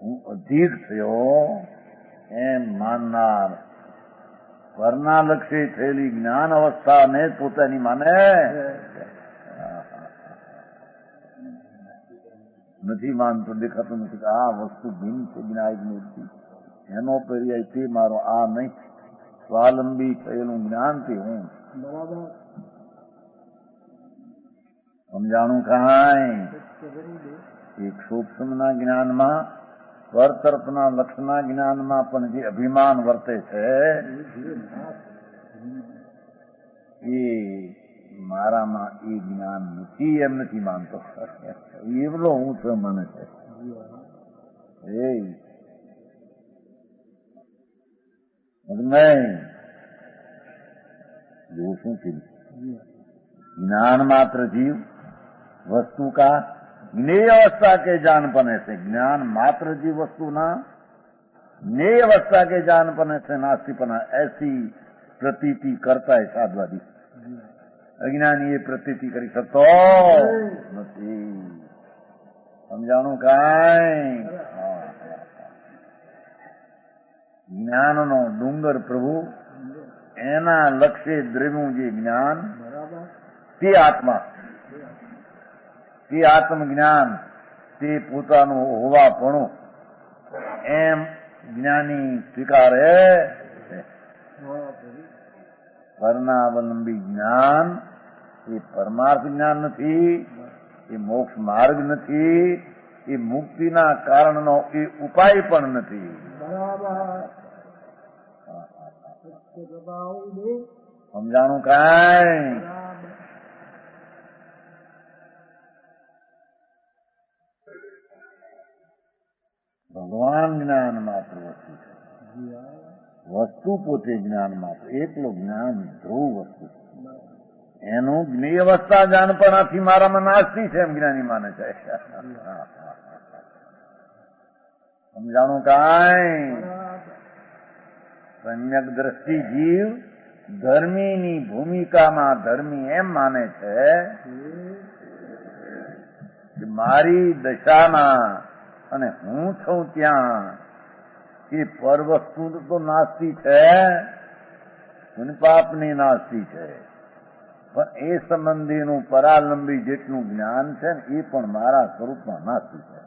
હું અધિક થયો એમ માનનાર પરના લક્ષે થયેલી જ્ઞાન અવસ્થાને પોતાની માને નથી માનતો. દેખાતું નથી કે આ વસ્તુ ભિન્ન છે જ્ઞાયક મૂર્તિ. એનો પર્યાય તે મારો આ નહીં. સ્વાવલંબી થયેલું જ્ઞાન તે હું. સમજાણું કાંઈ? એક સૂક્ષ્મના જ્ઞાનમાં પર તરફના લક્ષના જ્ઞાનમાં પણ જે અભિમાન વર્તે છે એ મારામાં એ જ્ઞાન નથી એમ નથી માનતો. એવલો હું તો મને છે. નહીં જો શું કીધું? ज्ञान मात्र जीव वस्तु का ज्ञेय अवस्था के जानपने से, ज्ञान मात्र जीव वस्तु ना ज्ञेय अवस्था के जानपने से नास्तिपना ऐसी प्रतीति करता है साधवादी. अज्ञानी ये प्रतीति કરી શકતો નથી. સમજાણું કાંઈ? જ્ઞાનનો ડુંગર પ્રભુ એના લક્ષ્ય દ્રવ્યું જે જ્ઞાન તે આત્મા, તે આત્મજ્ઞાન, તે પોતાનું હોવાપણું એમ જ્ઞાની સ્વીકારે. પરનાવલંબી જ્ઞાન એ પરમાર્થ જ્ઞાન નથી, એ મોક્ષ માર્ગ નથી, એ મુક્તિના કારણનો એ ઉપાય પણ નથી. સમજાણું કાંઈ? ભગવાન જ્ઞાન માત્ર વસ્તુ છે. વસ્તુ પોતે જ્ઞાન માત્ર, એકલો જ્ઞાન ધ્રુવ વસ્તુ. એનું જ્ઞેય અવસ્થા જાણપણાથી મારામાં નાસ્તી છે એમ જ્ઞાની માને છે. સમજાણું કાંઈ? સમ્યક દ્રષ્ટિ જીવ ધર્મીની ભૂમિકામાં ધર્મી એમ માને છે કે મારી દશામાં અને હું છું ત્યાં એ પર વસ્તુ તો નાસ્તી છે, પાપની નાસ્તી છે. પણ એ સંબંધીનું પરાલંબી જેટલું જ્ઞાન છે ને એ પણ મારા સ્વરૂપમાં નાસ્તી છે.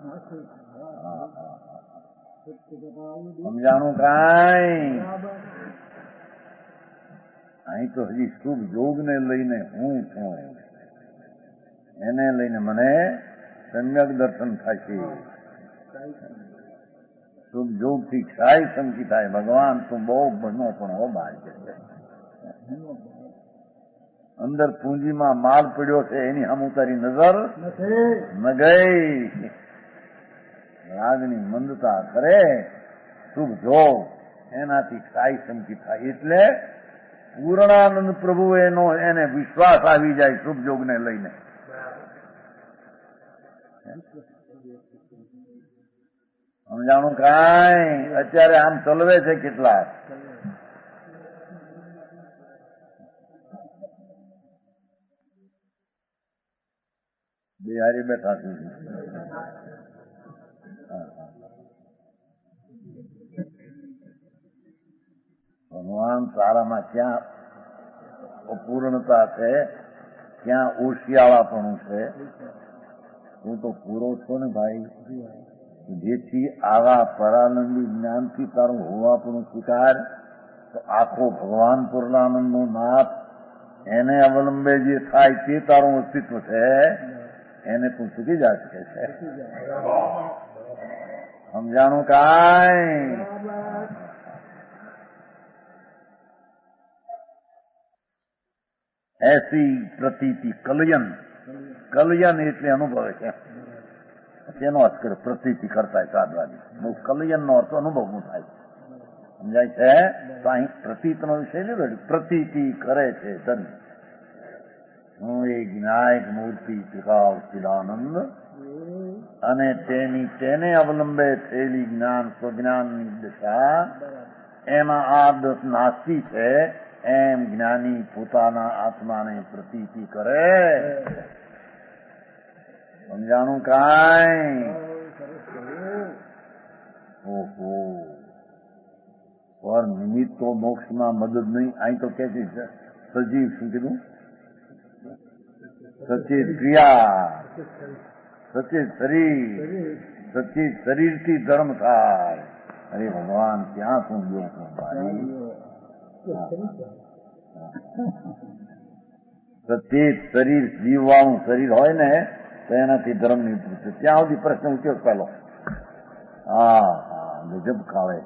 સમજાણું કાંઈ? અહીં તો હજી શુભ યોગને લઈને હું છું, એને લઈને મને સમ્યક દર્શન થશે. શુભ યોગથી ક્ષાય સમકી થાય. ભગવાન તું બહુ બનો પણ હો ભાગ્ય છે. અંદર પૂંજીમાં માલ પડ્યો છે એની હમ તારી નજર ન ગઈ. રાગની મંદતા કરે શુભ જોગ એનાથી ક્ષાય સંકી થાય. એટલે પૂર્ણાનંદ પ્રભુ એને વિશ્વાસ આવી જાય શુભ યોગને લઈને. સમજાણું કાંઈ? અત્યારે આમ ચલવે છે કેટલાક. બિહારી બેઠા છે. ભગવાન તારામાં ક્યાં અપૂર્ણતા છે, ક્યાં ઓશિયાળાપણું છે. તું તો પૂરો છો ને ભાઈ, જેથી આવા પરાનંદી જ્ઞાનથી તારું હોવાપણું સ્વીકાર. તો આખો ભગવાન પૂર્ણાનંદનો નાથ એને અવલંબે જે થાય તે તારું અસ્તિત્વ છે, એને તું ચૂકી જા શકે છે. સમજાણું કાંઈ? એસી પ્રતીતિ કલયન. કલયન એટલે અનુભવે છે. તેનો અર્થ કરે પ્રતીતિ કરતા સાધવાની. બહુ કલયન નો અર્થ અનુભવનું થાય. સમજાય છે? તો અહીં પ્રતીતનો વિષય લીધો. પ્રતીતિ કરે છે ધન. હું એ જ્ઞાયક મૂર્તિ ત્રિકાળ ચિદાનંદ અને તેને અવલંબે થયેલી જ્ઞાન સ્વજ્ઞાનની દશા, એમાં આ દસ નાસ્તી છે. એમ જ્ઞાની પોતાના આત્માને પ્રતીતિ કરે. સમજાણું કાંઈ? ઓહો, પર નિમિત્ત તો મોક્ષમાં મદદ નહીં. અહીં તો કે છે સજીવ, શું કીધું? સચિત ક્રિયા, સચિત શરીર, સચિત શરીરથી ધર્મ થાય. અરે ભગવાન, ક્યાં શું ગયો છું ભાઈ? સચિત શરીર, જીવવાળું શરીર હોય ને તો એનાથી ધર્મ નહીં પૂછે. ત્યાં સુધી પ્રશ્ન ઉઠ્યો પેલો. હા હા, ગજબ ખાવે.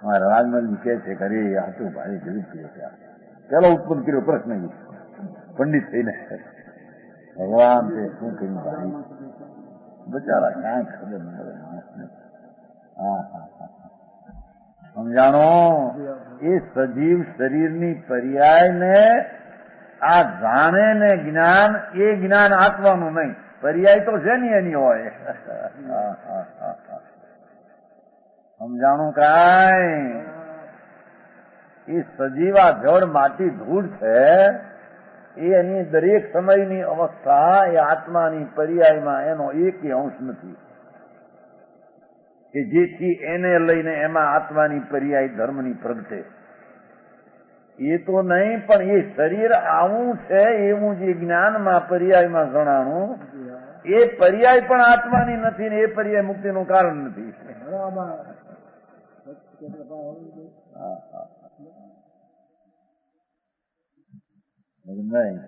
મારા રાજમલજી કહે છે કે અરે આ તો ભાઈ ગજબ કર્યો છે. પેલો ઉત્પન્ન કર્યો પ્રશ્ન પંડિત થઈને. ભગવાન તે શું કર્યું ભાઈ? બચારા ક્યાં ખબર ન પડે માણસને. હા હા હા, સમજાણો? એ સજીવ શરીરની પર્યાયને આ જાણે ને જ્ઞાન, એ જ્ઞાન આત્માનું નહીં. પર્યાય તો છે ને એની હોય. સમજાણું કાંઈ? એ સજીવા જળ માટી ધૂળ છે. એની દરેક સમયની અવસ્થા એ આત્માની પર્યાયમાં એનો એક અંશ નથી કે જેથી એને લઈને એમાં આત્માની પર્યાય ધર્મની પ્રગટે. એ તો નહીં, પણ એ શરીર આવું છે એવું જે જ્ઞાનમાં પર્યાયમાં જણાણું, એ પર્યાય પણ આત્માની નથી ને એ પર્યાય મુક્તિનું કારણ નથી. નહીં.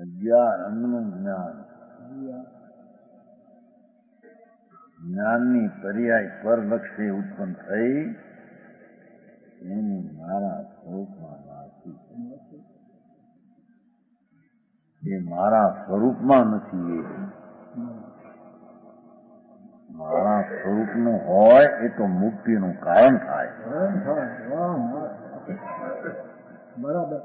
અજ્ઞાનનું જ્ઞાન, જ્ઞાનની પર્યાય પરલક્ષે ઉત્પન્ન થઈ એની મારા સ્વરૂપમાં નથી. એ મારા સ્વરૂપમાં નથી. એ મારા સ્વરૂપનું હોય એ તો મુક્તિનું કારણ થાય. બરાબર.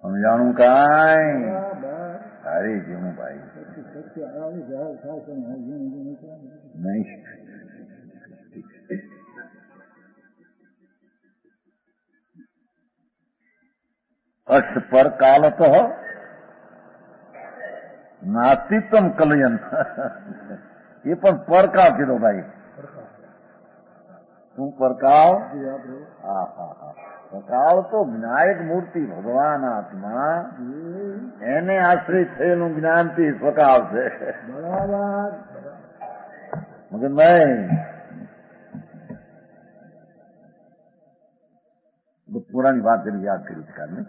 સમજાણું કાંઈ? અરે જેવું ભાઈ નહીં. અક્ષ પર કાલત નાસ્તિત્વ કલયન. એ પણ પરકાવ કીધો ભાઈ. શું પરકાવ? હા હા હા, પ્રકાવ તો જ્ઞાયક મૂર્તિ ભગવાન આત્મા, એને આશ્રિત થયેલું જ્ઞાનથી સ્વકાવ છે. બરાબર. મગનભાઈ, પુરાની વાત કરી, યાદ કરી શકાય.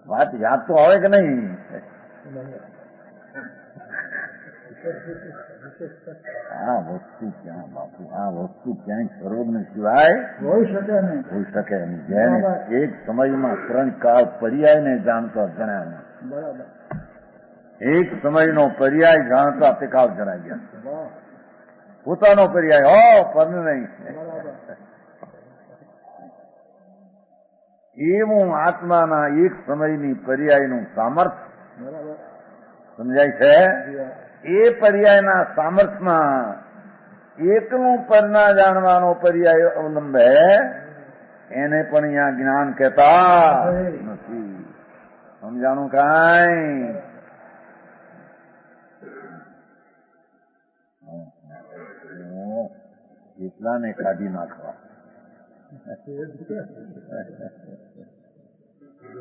વાત યાદ તો આવે કે નહીં? આ વસ્તુ ક્યાં બાપુ, આ વસ્તુ ક્યાંય સર્વજ્ઞ સિવાય હોઈ શકે નહીં. હોઈ શકે નહીં. જેને એક સમયમાં ત્રણ કાળ પર્યાયને જાણતો ગણ્યા. બરાબર. એક સમયનો પર્યાય જાણતા તે કાવ જણાઈ ગયા. વાહ પોતાનો પર્યાય હો પર નહીં. બરાબર એવું આત્માના એક સમયની પર્યાયનું સામર્થ્ય બરાબર સમજાય છે. જી હા. એ પર્યાયના સામર્થ્યમાં એકનું પરના જાણવાનો પર્યાય અવલંબે એને પણ અહીંયા જ્ઞાન કહેતા નથી. સમજાણું કાંઈ? એટલાને કાઢી નાખવા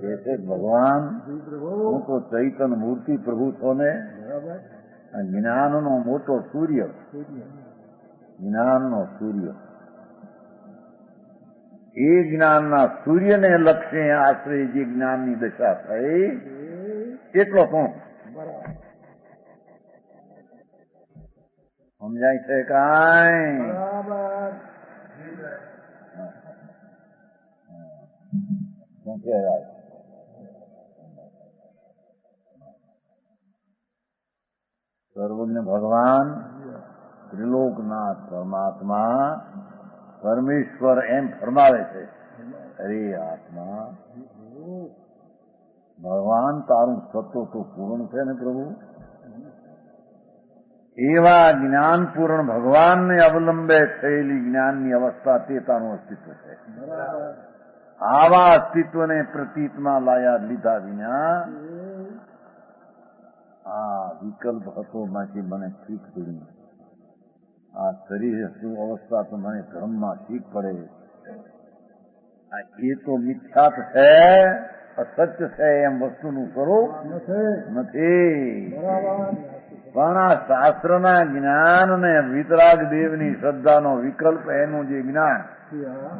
કે છે ભગવાન જી પ્રભુ હું તો ચૈતન મૂર્તિ પ્રભુ છો ને બરાબર આ જ્ઞાનનો મોટો સૂર્ય, સૂર્ય જ્ઞાનનો સૂર્ય, એ જ્ઞાનના સૂર્યને લક્ષ્ય આશરે જે જ્ઞાનની દશા થઈ એટલો પણ બરાબર સમજાય છે કાંઈ? બરાબર શું કહેવાય? સર્વજ્ઞ ભગવાન ત્રિલોકનાથ પરમાત્મા પરમેશ્વર એમ ફરમાવે છે, અરે આત્મા ભગવાન તારું સત્વ તો પૂર્ણ છે ને પ્રભુ. એવા જ્ઞાનપૂર્ણ ભગવાનને અવલંબે થયેલી જ્ઞાનની અવસ્થા તે તારું અસ્તિત્વ છે. બરાબર આવા અસ્તિત્વને પ્રતીતમાં લાયા લીધા વિના આ વિકલ્પ હતો માંથી મને શીખ પડી. આ શરીર અવસ્થા તો મને ધર્મમાં શીખ પડે. એ તો મિથ્યાત છે, અસત્ય છે એમ વસ્તુનું સ્વરૂપ નથી. બરાબર પણ આ શાસ્ત્રના જ્ઞાન ને વિતરાગ દેવની શ્રદ્ધાનો વિકલ્પ એનું જે જ્ઞાન જી હા.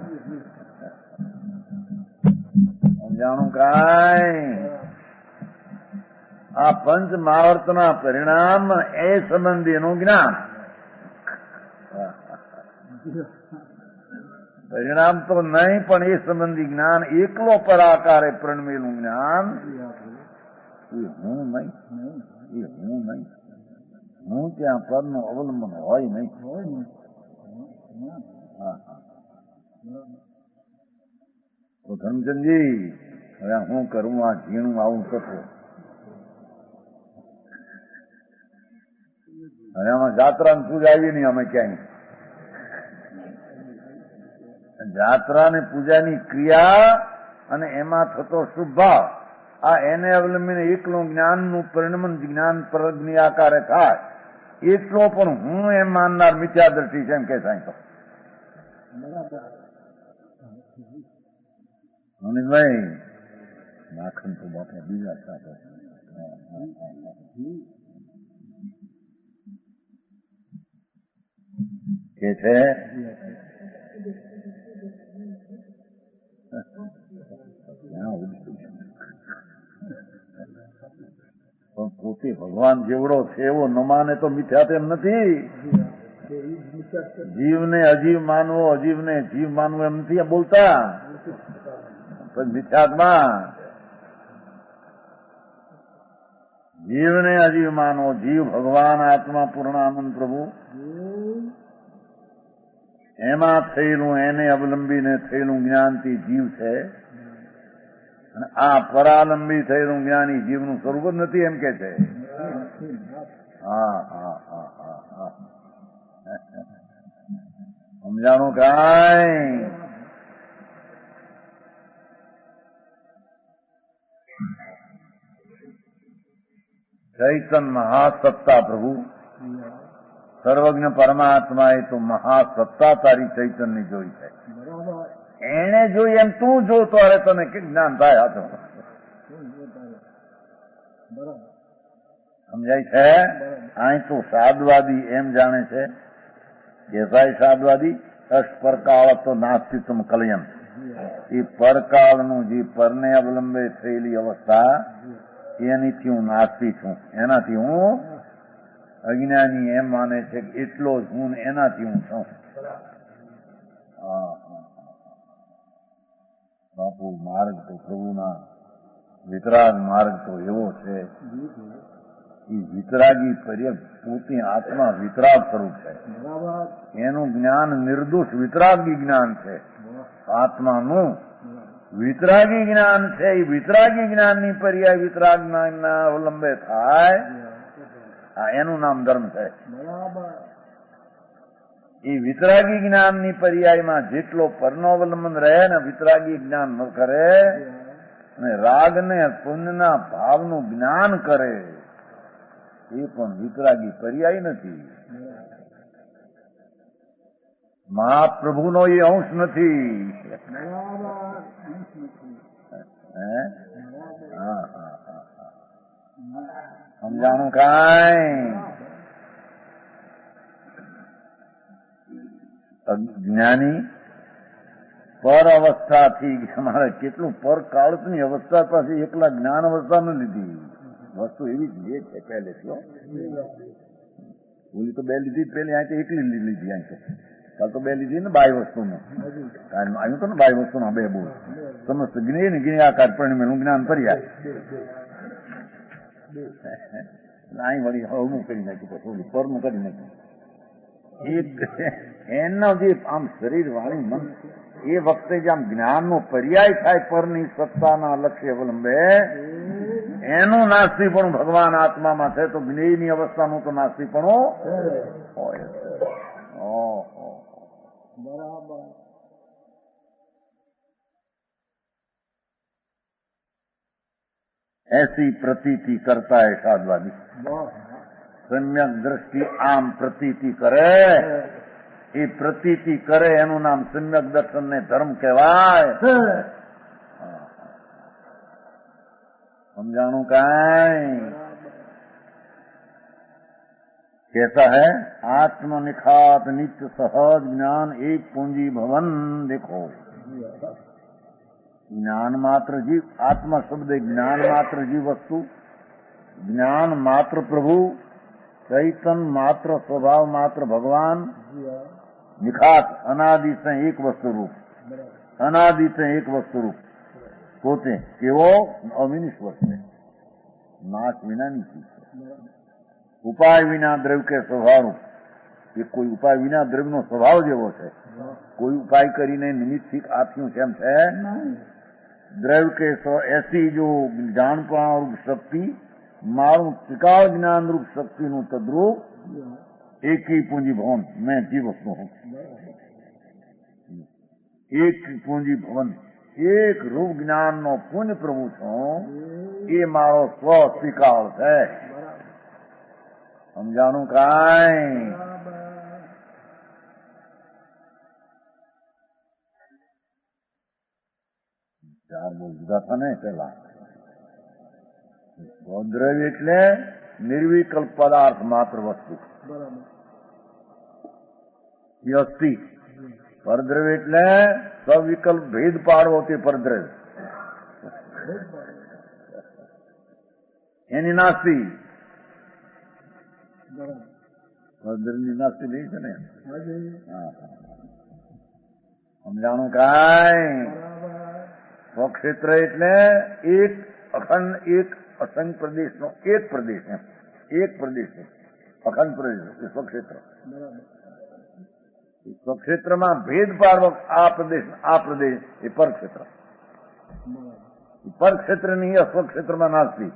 સમજાણું કાંઈ? આ પંચ મહાવર્તના પરિણામ એ સંબંધીનું જ્ઞાન. પરિણામ તો નહીં પણ એ સંબંધી જ્ઞાન એકલો પરાકારે પ્રણમેલું જ્ઞાન. એ હું નહીં, એ હું નહીં, હું ત્યાં પરનું અવલંબન હોય નહીં. હોય ને હા હા. તો ધનચંદજી હવે હું કરું આ ઝીણું આવું તત્વ. હવે આમાં જાત્રા ને પૂજા આવી નહીં અમે ક્યાંય. જાત્રા ને પૂજાની ક્રિયા અને એમાં થતો શુભ ભાવ આ એને અવલંબીને એકલું જ્ઞાનનું પરિણમન જ્ઞાન પ્રજ્ઞ આકારે થાય એટલો પણ હું એમ માનનાર મિથ્યા દ્રષ્ટિ છે એમ કે સાંઈ તો મનીષભાઈ માખણ તો બાપા બીજા સાથે કે છે પણ પોતે ભગવાન જેવડો છે એવો ન માને તો મિથ્યા તેમ નથી. જીવને અજીવ માનવો, અજીવને જીવ માનવો એમ નથી બોલતા. પણ મિથ્યાત્મા જીવને અજીવ માનવો, જીવ ભગવાન આત્મા પૂર્ણાનંદ પ્રભુ એમાં થયેલું એને અવલંબીને થયેલું જ્ઞાનથી જીવ છે અને આ પરાલંબી થયેલું જ્ઞાની જીવનું સ્વરૂપ જ નથી એમ કે છે. હા હા હા હા હા સમજાણું કાંઈ? ચૈતન મહાસત્તા પ્રભુ સર્વજ્ઞ પરમાત્મા એ તો મહાસત્તા તારી ચૈતનની જોઈ છે. એને જોઈ એમ તું જોતો અરે તને કે જ્ઞાન થાય. આ તો સમજાય છે? અહીં તો સાદવાદી એમ જાણે છે કે ભાઈ સાદવાદી અષ્પરકાળ તો નાસ્તિત્વ કલયન. એ પરકાળનું જે પરને અવલંબે થયેલી અવસ્થા એનીથી હું નાસ્તી છું, એનાથી હું અજ્ઞાની એમ માને છે કે એટલો જ હું એનાથી હું છું. બાપુ માર્ગ તો પ્રભુના વિતરાગ માર્ગ તો એવો છે એ વિતરાગી પર્યગ પોતે આત્મા વિતરાગ સ્વરૂપ છે. બરાબર. એનું જ્ઞાન નિર્દોષ વિતરાગી જ્ઞાન છે. આત્માનું વિતરાગી જ્ઞાન છે. એ વિતરાગી જ્ઞાનની પર્યાય વિતરાગ જ્ઞાનના અવલંબે થાય, આ એનું નામ ધર્મ છે. બરાબર. એ વિતરાગી જ્ઞાનની પર્યાયમાં જેટલો પરનો અવલંબન રહે ને વિતરાગી જ્ઞાન ન કરે અને રાગ ને પુણ્યના ભાવનું જ્ઞાન કરે એ પણ વિતરાગી પર્યાય નથી. મહાપ્રભુનો એ અંશ નથી. બરાબર. હે? હા હા હા, સમજાણું કાંઈ? જ્ઞાની પર અવસ્થાથી અમારે કેટલું પર કાળની અવસ્થા પાસે એકલા જ્ઞાન અવસ્થા ન લીધી. વસ્તુ એવી જ લે છે પહેલેથી. ઓલી તો બે લીધી પેલી અહીં એકલી લીધી. અહીં કાલ તો બે લીધી ને બાય વસ્તુનું આવ્યું તો ને બાય વસ્તુના બે બોલ સમસ્ત જ્ઞેય ને જ્ઞેયાકાર પરિણમેલું જ્ઞાન પર્યા અહીં વળી હવનું કરી નાખ્યું, પછી પરનું કરી નાખ્યું. એનો જે આમ શરીર વાણી મન એ વખતે જે આમ જ્ઞાનનો પર્યાય થાય પરની સત્તાના લક્ષ્ય અવલંબે એનું નાસ્તિકપણું ભગવાન આત્મામાં છે, તો જ્ઞેયની અવસ્થાનું તો નાસ્તિકપણું હોય. બરાબર. ऐसी प्रतीति करता है साधवादी. બસ. सम्यक दृष्टि आम प्रतीति करे, એ પ્રતીતિ કરે એનું નામ સમ્યક દર્શન ને ધર્મ કહેવાય. समझाणु काई कैसा है? आत्मनिखात नित्य सहज ज्ञान एक पूंजी भवन. देखो ज्ञान मात्र जीव, आत्मा शब्द ज्ञान मात्र जीव वस्तु, ज्ञान मात्र प्रभु, चैतन मात्र स्वभाव मात्र भगवान, निखात अनादि से एक वस्तु रूप, अनादि से एक वस्तु रूप પોતે કેવો અવિનિશ્વર છે, નાશ વિનાની ચીજ છે, ઉપાય વિના દ્રવ્ય કે સ્વભાવ. એ કોઈ ઉપાય વિના દ્રવ્યનો સ્વભાવ જેવો છે. કોઈ ઉપાય કરીને નિમિત્તથી આપ્યું છે એમ છે. દ્રવ્ય કે એસી જો જાણપણા રૂપ શક્તિ મારું ત્રિકાળ જ્ઞાન રૂપ શક્તિનું તદ્રૂપ એકી પૂંજી ભવન મેં જીવસ્તુ હું. એક પૂંજી ભવન એક રૂપ જ્ઞાનનો પુણ્ય પ્રભુ છું. એ મારો સ્વ ત્રિકાળ છે. સમજાણું કાંઈ? ચાર બહુ જુદા હતા ને પેલા. દ્રવ્ય એટલે નિર્વિકલ્પ પદાર્થ માત્ર વસ્તુ એ અસ્થિ. પરદ્રવ્ય એટલે સવિકલ્પ ભેદ પાડવો તે પરદ્રવ્ય, એની નાસ્તી. પરદ્રવ્યની નાસ્તી નહીં છે ને. સમજાણું કાંઈ? સ્વક્ષેત્ર એટલે એક અખંડ એક અસંખ્ય પ્રદેશનો એક પ્રદેશ, એમ એક પ્રદેશ અખંડ પ્રદેશ એ સ્વક્ષેત્ર. સ્વક્ષેત્રમાં ભેદ પાડવો આ પ્રદેશ એ પરક્ષેત્ર. પરક્ષેત્રની સ્વક્ષેત્રમાં નાસ્તી.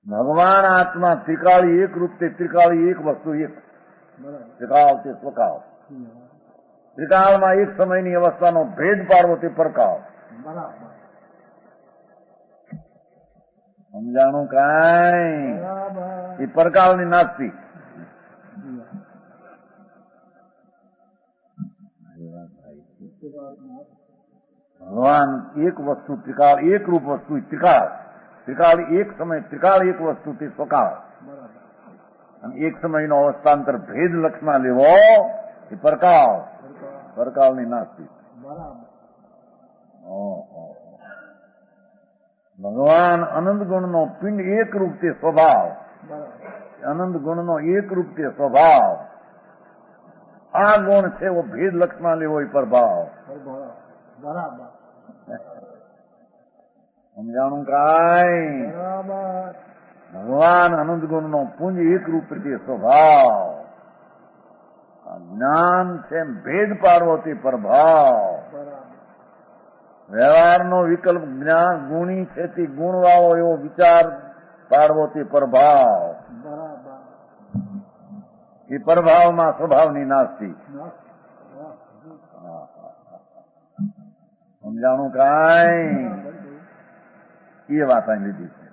ભગવાન આત્મા ત્રિકાળી એક રૂપ તે ત્રિકાળી એક વસ્તુ એક. ત્રિકાળ તે સ્વકાળ. ત્રિકાળમાં એક સમયની અવસ્થાનો ભેદ પાડવો તે પરકાળ. સમજાણું કાંઈ? એ પરકાળની નાસ્તી. ભગવાન એક વસ્તુ ત્રિકાળ એક રૂપ વસ્તુ ત્રિકાળ. ત્રિકાળ એક સમય ત્રિકાળ એક વસ્તુ તે સ્વકાળ. અને એક સમયનો અવસ્થાંતર ભેદ લક્ષમાં લેવો એ પરકાળ. પરકાળની નાસ્તી. ભગવાન અનંત ગુણનો પિંડ એક રૂપ તે સ્વભાવ. અનંત ગુણનો એક રૂપ તે સ્વભાવ. આ ગુણ છે એવો ભેદ લક્ષમાં લેવો એ પ્રભાવ. સમજાણું કાંઈ? બરાબર. ભગવાન અનંત ગુણનો પુંજ એક રૂપ પ્રત્યે સ્વભાવ, આ જ્ઞાન છે ભેદ પાડવો તે પ્રભાવ, બરાબર. વ્યવહારનો વિકલ્પ જ્ઞાન ગુણી છે તે ગુણવાળો એવો વિચાર પાડવો તે પ્રભાવ, બરાબર. એ પ્રભાવમાં સ્વભાવની નાસ્તી. સમજાણું કાંઈ? એ વાત અહીં લીધી છે.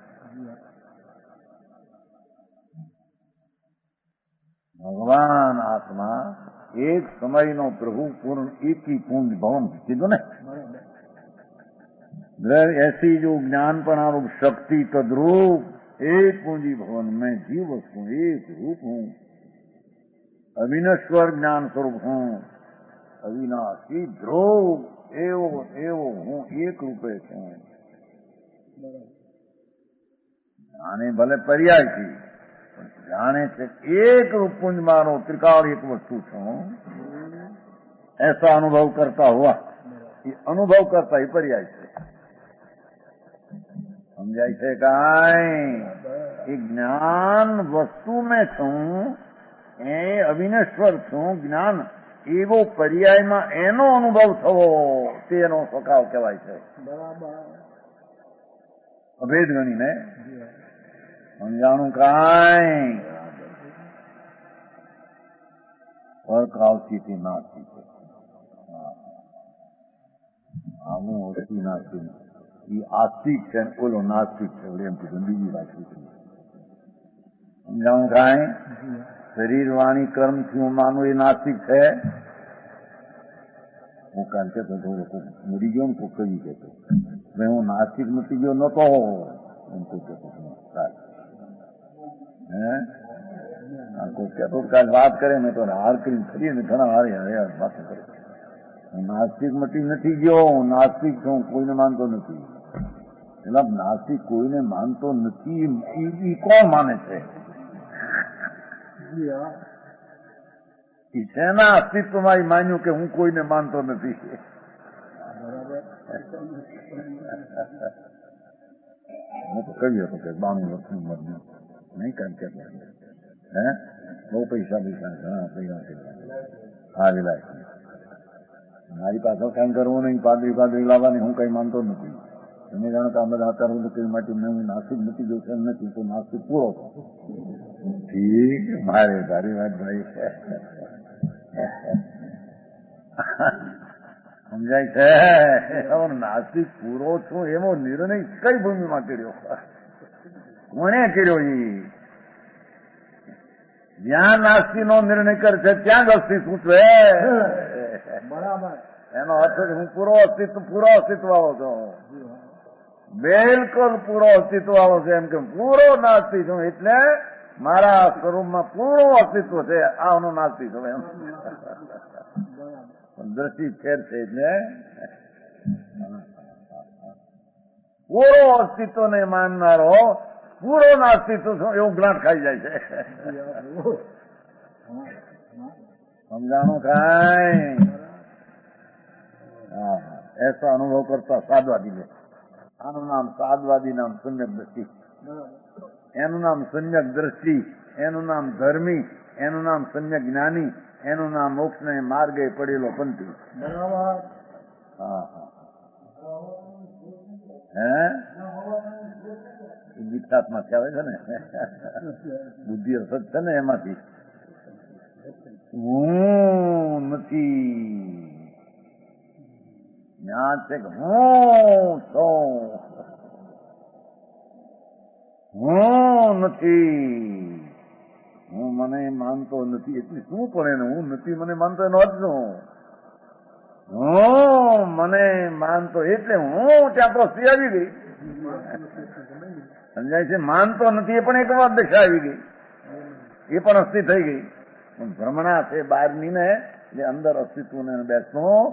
ભગવાન આત્મા એક સમયનો પ્રભુ પૂર્ણ એકી પુંજ ભવન કીધું ને, ऐसी जो ज्ञानपणा रूप शक्ति तद्रूप एक पूंजी भवन में जीव वस्तु एक रूप हूँ, अविनश्वर ज्ञान स्वरूप हूँ, अविनाशी ध्रुव एवो एवो हूँ एक रूपे છું. જાણે ભલે પર્યાય થી પણ જાણે છે એક રૂપ પુંજ મારો ત્રિકાળ એક વસ્તુ છું, ऐसा अनुभव करता हुआ, ये अनुभव करता ही पर्याय છે. સમજાય છે કાંઈ? એ જ્ઞાન વસ્તુ મેં છું, એ અવિનશ્વર છું જ્ઞાન, એવો પર્યાયમાં એનો અનુભવ થવો તેનો સ્વભાવ કહેવાય છે. બરાબર. અભેદ ગણીને સમજાણું કાંઈ? પરકાવથી તે નાસ્તી છે, આવું ઓછી નાસ્તી. એ આસ્તિક છે ને ઓલો નાસ્તિક છે, એમ કીધું. બીજી વાત કીધી. સમજાણું કાંઈ? શરીર વાણી કર્મથી હું માનું એ નાસ્તિક છે. હું કાલ કહેતો હતો, મરી ગયો ને તો કહી કહેતો, ભાઈ હું નાસ્તિક મટી ગયો નતો એમ તો કહેતો. હે કોઈ કહેતો કાલ વાત કરે ને તો હાર કરીને ફરીએ ને ઘણા હારે હારે વાતો કરે. હું નાસ્તિક મટી નથી ગયો, હું નાસ્તિક છું, કોઈને માનતો નથી. એટલે નાસ્તિક કોઈને માનતો નથી એ કોણ માને છે? શેના અસ્તિત્વમાં એ માન્યું કે હું કોઈને માનતો નથી? હું તો કહી હતો કે 92 વર્ષની ઉંમરની નહીં કામ કે હે બહુ પૈસા ઘણા પૈસા હા વિલાય મારી પાસે કામ કરવું નહીં, પાદરી લાવવાની હું કઈ માનતો નથી. તમે જાણો કે આ બધા અત્યારે કઈ માટે હું નાસ્તિક નથી ગયો એમ નથી, તો નાસ્તિક પૂરો થયો. ઠીક, મારે તારી વાત ભાઈ સમજાય છે? નાસ્તિક પૂરો છું એવો નિર્ણય કઈ ભૂમિમાં કર્યો? કોને કર્યો? એ જ્યાં નાસ્તી નો નિર્ણય કરે છે ત્યાં જ અસ્તિત્વ છે. બરાબર. એનો અર્થ હું પૂરો અસ્તિત્વ આવો છું, બિલકુલ પૂરો અસ્તિત્વ આવો છે. એમ કે પૂરો નાસ્તી છું એટલે મારા સ્વરૂપમાં પૂરું અસ્તિત્વ છે, આનો નાસ્તી છું એમ. દ્રષ્ટિ ફેર છે એટલે પૂરો અસ્તિત્વ ને માનનારો પૂરો નાસ્તિત્વ છું એવું ગ્રાન્ટ ખાઈ જાય છે. સમજાણું કાંઈ? હા, એસો અનુભવ કરતા સાદવાદી લે. આનું નામ સાદવાદી, નામ સમ્યક દ્રષ્ટિ. એનું નામ સમ્યક દ્રષ્ટિ, એનું નામ ધર્મી, એનું નામ સમ્યક જ્ઞાની, એનું નામ મોક્ષને માર્ગે પડેલો પંથી. બરાબર. હા હા. હે ગીતાત્માંથી આવે છે ને, બુદ્ધિ અસત છે ને, એમાંથી હું નથી. જ્ઞાન છે કે હું છું, હું નથી. હું મને માનતો નથી એટલે શું પણ એને હું નથી મને માનતો એનો અર્થ શું? હું મને માનતો એટલે હું ત્યાં તો સ્ત્રી આવી ગઈ. સમજાય છે? માનતો નથી એ પણ એક વાત દશા આવી ગઈ, એ પણ અસ્થિ થઈ ગઈ. ભ્રમણા છે બહારની ને, જે અંદર અસ્તિત્વને બેસતું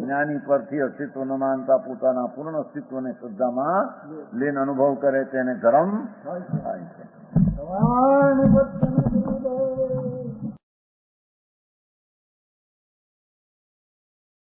જ્ઞાની પરથી અસ્તિત્વ ન માનતા પોતાના પૂર્ણ અસ્તિત્વને શ્રદ્ધામાં લઈને અનુભવ કરે તેને ધર્મ થાય છે.